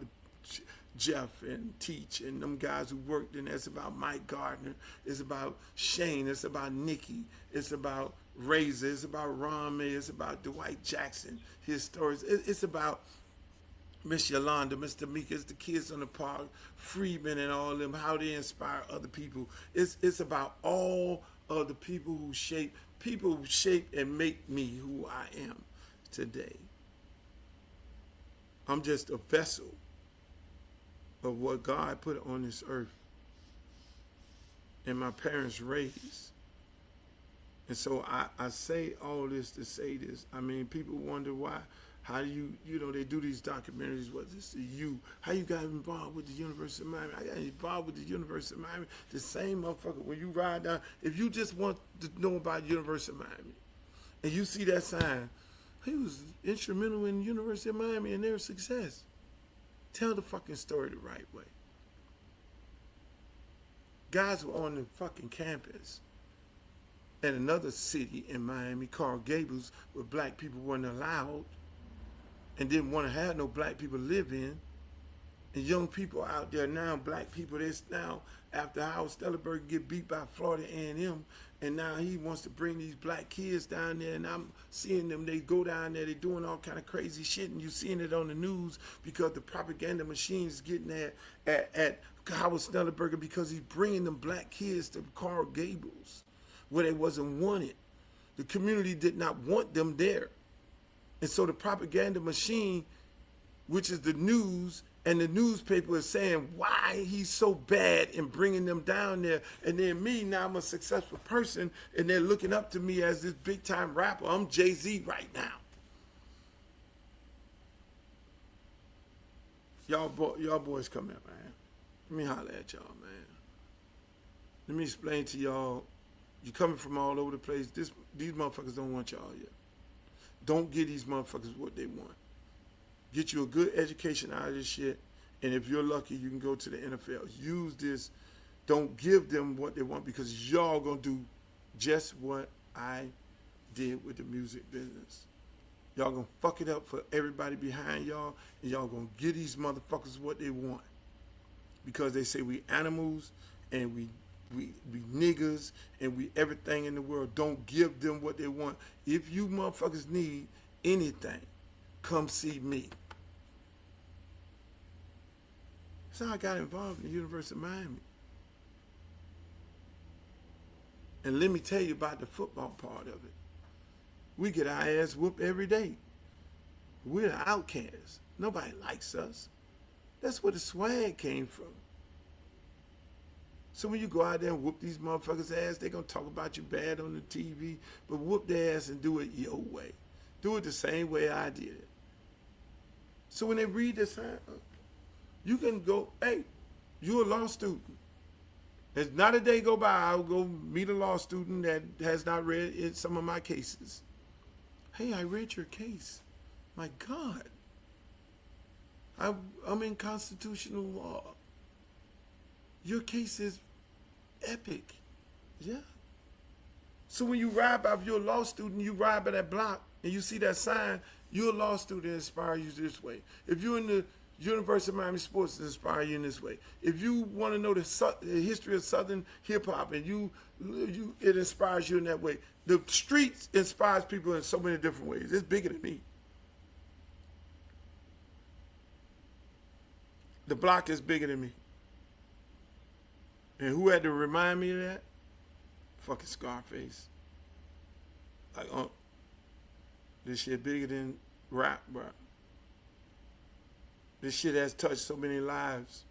Jeff and Teach and them guys who worked in there. It's about Mike Gardner. It's about Shane. It's about Nikki. It's about Razor. It's about Ron May. It's about Dwight Jackson, his stories. It's about Miss Yolanda, Mr. Meekers, the kids on the park, Freedmen and all of them, how they inspire other people. It's about all of the people who shape and make me who I am today. I'm just a vessel of what God put on this earth and my parents raised. And so I say all this to say this. I mean, people wonder why. How do you know, they do these documentaries, what is it, you, how you got involved with the University of Miami? I got involved with the University of Miami. The same motherfucker, when you ride down, if you just want to know about the University of Miami, and you see that sign, he was instrumental in the University of Miami and their success. Tell the fucking story the right way. Guys were on the fucking campus at another city in Miami called Gables, where black people weren't allowed and didn't want to have no black people live in. And young people out there now, black people, this now, after Howard Stellenberg get beat by Florida A&M, and now he wants to bring these black kids down there, and I'm seeing them, they go down there, they doing all kind of crazy shit, and you seeing it on the news because the propaganda machine is getting at Howard Stellenberg because he's bringing them black kids to Coral Gables, where they wasn't wanted. The community did not want them there. And so the propaganda machine, which is the news And the newspaper is saying why he's so bad in bringing them down there. And then me, now I'm a successful person, and they're looking up to me as this big time rapper. I'm Jay-Z right now. Y'all boys come here, man. Let me holler at y'all, man. Let me explain to y'all. You coming from all over the place. These motherfuckers don't want y'all here. Don't give these motherfuckers what they want. Get you a good education out of this shit, and if you're lucky, you can go to the NFL. Use this. Don't give them what they want, because y'all gonna do just what I did with the music business. Y'all gonna fuck it up for everybody behind y'all, and y'all gonna give these motherfuckers what they want, because they say we animals and we niggers and we everything in the world. Don't give them what they want. If you motherfuckers need anything, come see me. That's how I got involved in the University of Miami. And let me tell you about the football part of it. We get our ass whooped every day. We're the outcasts. Nobody likes us. That's where the swag came from. So when you go out there and whoop these motherfuckers' ass, they're going to talk about you bad on the TV, but whoop their ass and do it your way. Do it the same way I did it. So when they read this sign, you can go, hey, you're a law student. There's not a day go by, I'll go meet a law student that has not read some of my cases. Hey, I read your case. My God. I'm in constitutional law. Your case is epic. Yeah. So when you ride by, if you're a law student, you ride by that block and you see that sign, you're a law student, inspire you this way. If you're in the University of Miami Sports, inspire you in this way. If you want to know the history of Southern hip hop, and it inspires you in that way. The streets inspires people in so many different ways. It's bigger than me. The block is bigger than me. And who had to remind me of that? Fucking Scarface. Like, this shit bigger than rap, bro. This shit has touched so many lives.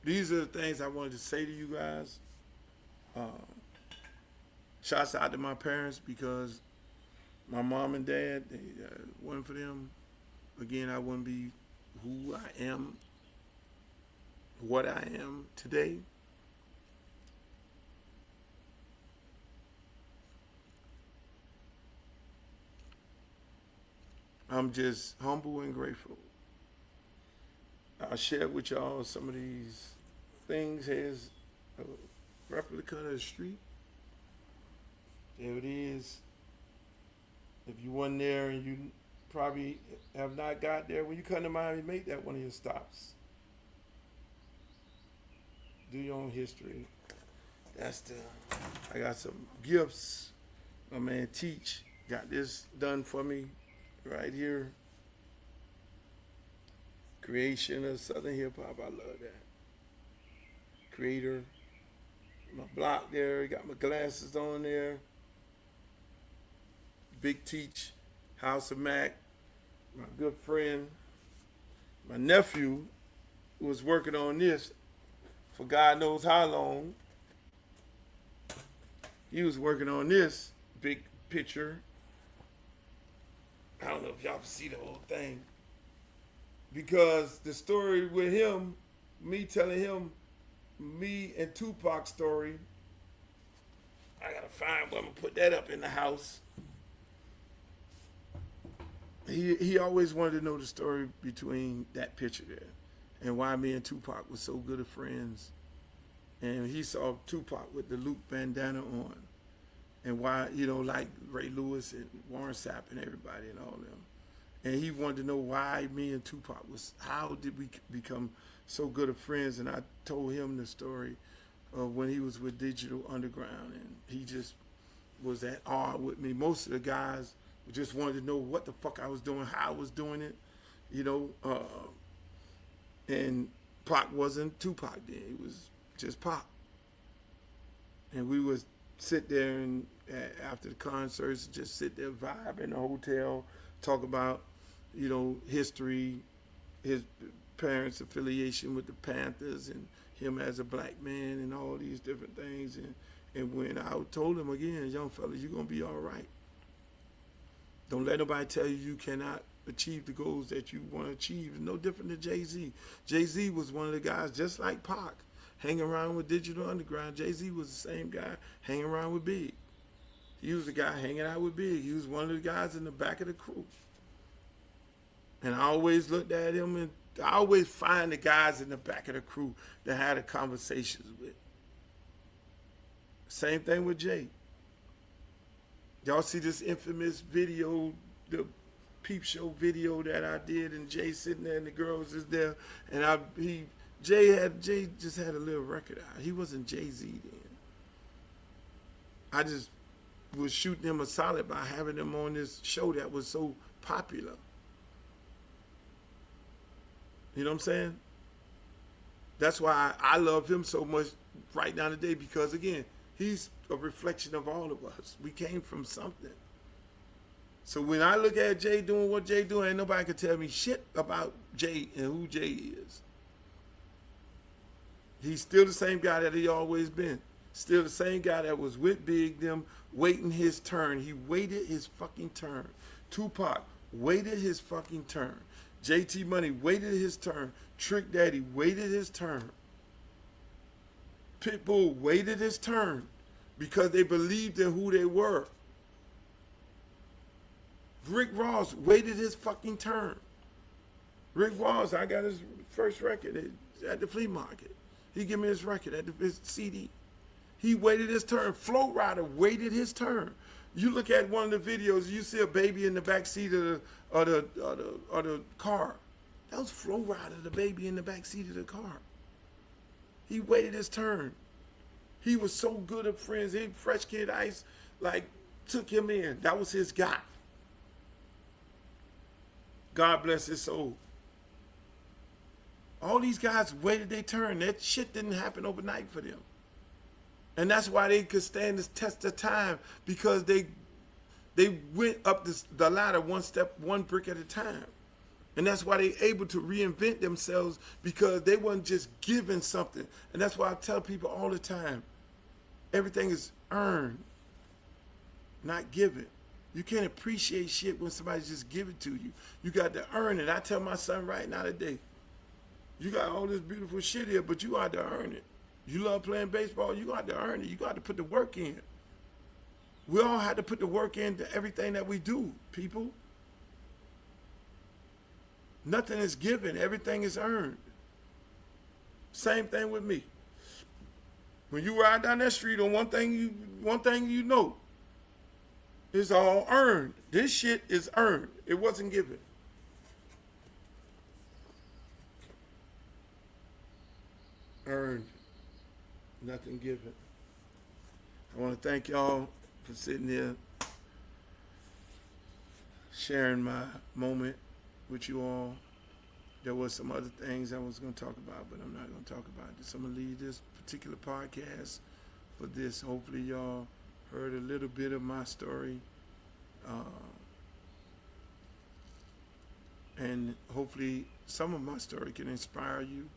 These are the things I wanted to say to you guys. Shouts out to my parents, because my mom and dad, wasn't for them, again, I wouldn't be who I am, what I am today. I'm just humble and grateful. I'll share with y'all some of these things. Here's a replica of the street. There it is. If you wasn't there and you probably have not got there, when you come to Miami, make that one of your stops. Do your own history. I got some gifts. My man Teach got this done for me right here. Creation of Southern hip hop. I love that. Creator. My block there. Got my glasses on there. Big Teach. House of Mac. My good friend. My nephew was working on this for God knows how long. He was working on this big picture. I don't know if y'all can see the whole thing. Because the story with him, me telling him, me and Tupac's story, I gotta find where I'm gonna put that up in the house. He always wanted to know the story between that picture there and why me and Tupac were so good of friends. And he saw Tupac with the Luke bandana on, and why, like Ray Lewis and Warren Sapp and everybody and all them. And he wanted to know why me and Tupac how did we become so good of friends? And I told him the story of when he was with Digital Underground, and he just was at awe with me. Most of the guys just wanted to know what the fuck I was doing, how I was doing it, and Pac wasn't Tupac then. He was just Pac. And we would sit there and after the concerts, just sit there, vibe in the hotel, talk about you know, history, his parents' affiliation with the Panthers, and him as a black man, and all these different things. And when I told him again, young fella, you're gonna be all right. Don't let nobody tell you you cannot achieve the goals that you want to achieve. No different than Jay-Z. Jay-Z was one of the guys, just like Pac, hanging around with Digital Underground. Jay-Z was the same guy hanging around with Big. He was the guy hanging out with Big. He was one of the guys in the back of the crew. And I always looked at him, and I always find the guys in the back of the crew that I had the conversations with. Same thing with Jay. Y'all see this infamous video, the Peep Show video that I did, and Jay sitting there and the girls is there, and Jay just had a little record out. He wasn't Jay-Z then. I just was shooting him a solid by having him on this show that was so popular. You know what I'm saying? That's why I love him so much right now today, because again, he's a reflection of all of us. We came from something. So when I look at Jay doing what Jay doing, ain't nobody can tell me shit about Jay and who Jay is. He's still the same guy that he always been. Still the same guy that was with Big them, waiting his turn. He waited his fucking turn. Tupac waited his fucking turn. JT Money waited his turn. Trick Daddy waited his turn. Pitbull waited his turn because they believed in who they were. Rick Ross waited his fucking turn. Rick Ross, I got his first record at the flea market. He gave me his record at his CD. He waited his turn. Flow Rider waited his turn. You look at one of the videos, you see a baby in the back seat of the car. That was Flow Rider, the baby in the back seat of the car. He waited his turn. He was so good at friends. Fresh Kid Ice, like, took him in. That was his guy. God bless his soul. All these guys waited their turn. That shit didn't happen overnight for them. And that's why they could stand this test of time, because they went up the ladder one step, one brick at a time. And that's why they're able to reinvent themselves, because they weren't just given something. And that's why I tell people all the time, everything is earned, not given. You can't appreciate shit when somebody just give it to you. You got to earn it. I tell my son right now today, you got all this beautiful shit here, but you got to earn it. You love playing baseball, you got to earn it. You got to put the work in. We all have to put the work into everything that we do, people. Nothing is given, everything is earned. Same thing with me. When you ride down that street, on one thing you know, it's all earned. This shit is earned. It wasn't given. Earned. Nothing given. I want to thank y'all for sitting there, sharing my moment with you all. There was some other things I was going to talk about, but I'm not going to talk about it. So I'm going to leave this particular podcast for this. Hopefully y'all heard a little bit of my story. And hopefully some of my story can inspire you.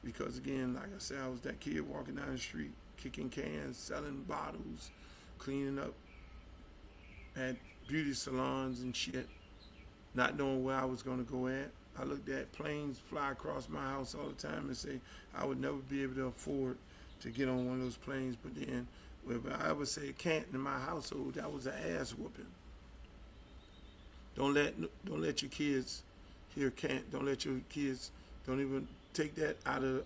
Because again, like I said, I was that kid walking down the street, kicking cans, selling bottles, cleaning up at beauty salons and shit, not knowing where I was going to go at. I looked at planes fly across my house all the time and say I would never be able to afford to get on one of those planes. But then, if I ever say can't in my household, that was an ass whooping. Don't let your kids hear can't. Don't let your kids. Don't even take that out of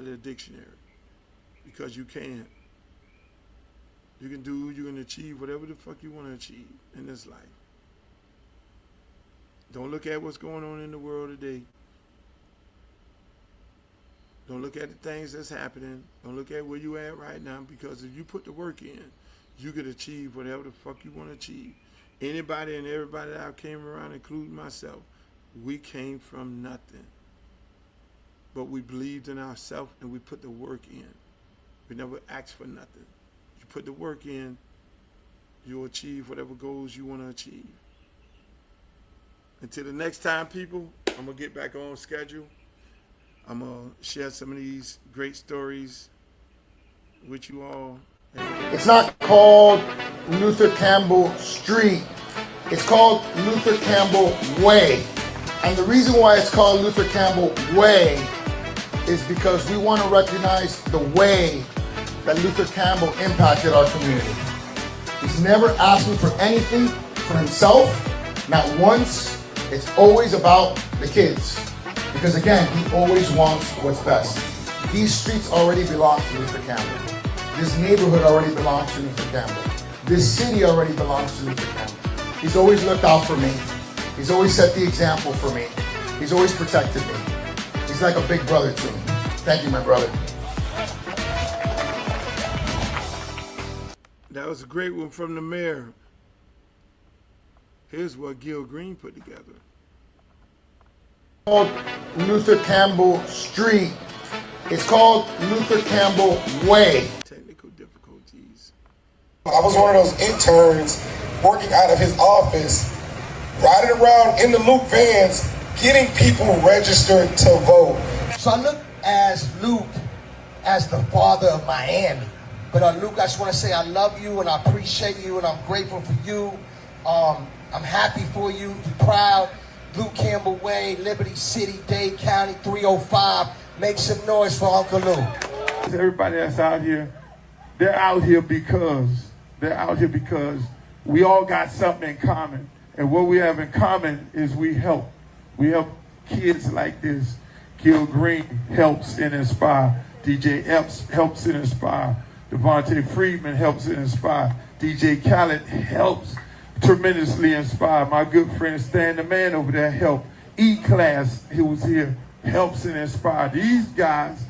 their dictionary, because you can't. You can achieve whatever the fuck you want to achieve in this life. Don't look at what's going on in the world today. Don't look at the things that's happening. Don't look at where you at right now, because if you put the work in, you could achieve whatever the fuck you want to achieve. Anybody and everybody that I came around, including myself, we came from nothing. But we believed in ourselves and we put the work in. We never asked for nothing. you put the work in, you'll achieve whatever goals you want to achieve. Until the next time, people, I'm going to get back on schedule. I'm going to share some of these great stories with you all. It's not called Luther Campbell Street. It's called Luther Campbell Way. And the reason why it's called Luther Campbell Way is because we want to recognize the way that Luther Campbell impacted our community. He's never asked me for anything for himself, not once. It's always about the kids. Because again, he always wants what's best. These streets already belong to Luther Campbell. This neighborhood already belongs to Luther Campbell. This city already belongs to Luther Campbell. He's always looked out for me. He's always set the example for me. He's always protected me. He's like a big brother to me. Thank you, my brother. That was a great one from the mayor. Here's what Gil Green put together. Called Luther Campbell Street. It's called Luther Campbell Way. Technical difficulties. I was one of those interns working out of his office, riding around in the Luke vans, getting people registered to vote. So I look as Luke as the father of Miami. But Luke, I just want to say I love you and I appreciate you and I'm grateful for you. I'm happy for you. You're proud. Luke Campbell Way, Liberty City, Dade County, 305. Make some noise for Uncle Luke. Everybody that's out here, they're out here because we all got something in common. And what we have in common is we help. We help kids like this. Gil Green helps and inspire. DJ Epps helps and inspire. Devontae Friedman helps and inspire. DJ Khaled helps tremendously inspire. My good friend Stan the Man over there helped. E-Class, who was here, helps and inspire. These guys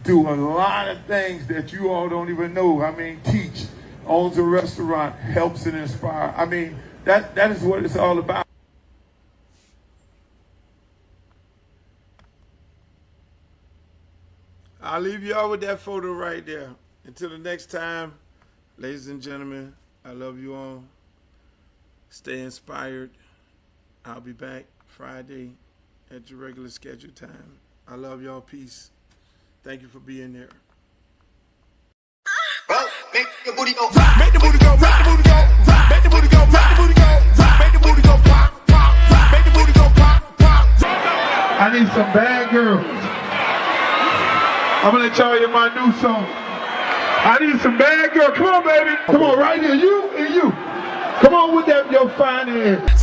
do a lot of things that you all don't even know. I mean, teach, owns a restaurant, helps and inspire. I mean, that is what it's all about. I'll leave y'all with that photo right there. Until the next time, ladies and gentlemen, I love you all. Stay inspired. I'll be back Friday at your regular scheduled time. I love y'all. Peace. Thank you for being there. Make the booty go. Make the booty go, make the booty go, make the booty go, make the booty go, make the booty go pop, pop, make the booty go pop, pop. I need some bad girls. I'm gonna let y'all hear my new song. I need some bad girls. Come on, baby. Come on, right here. You and you. Come on with that, your fine ass.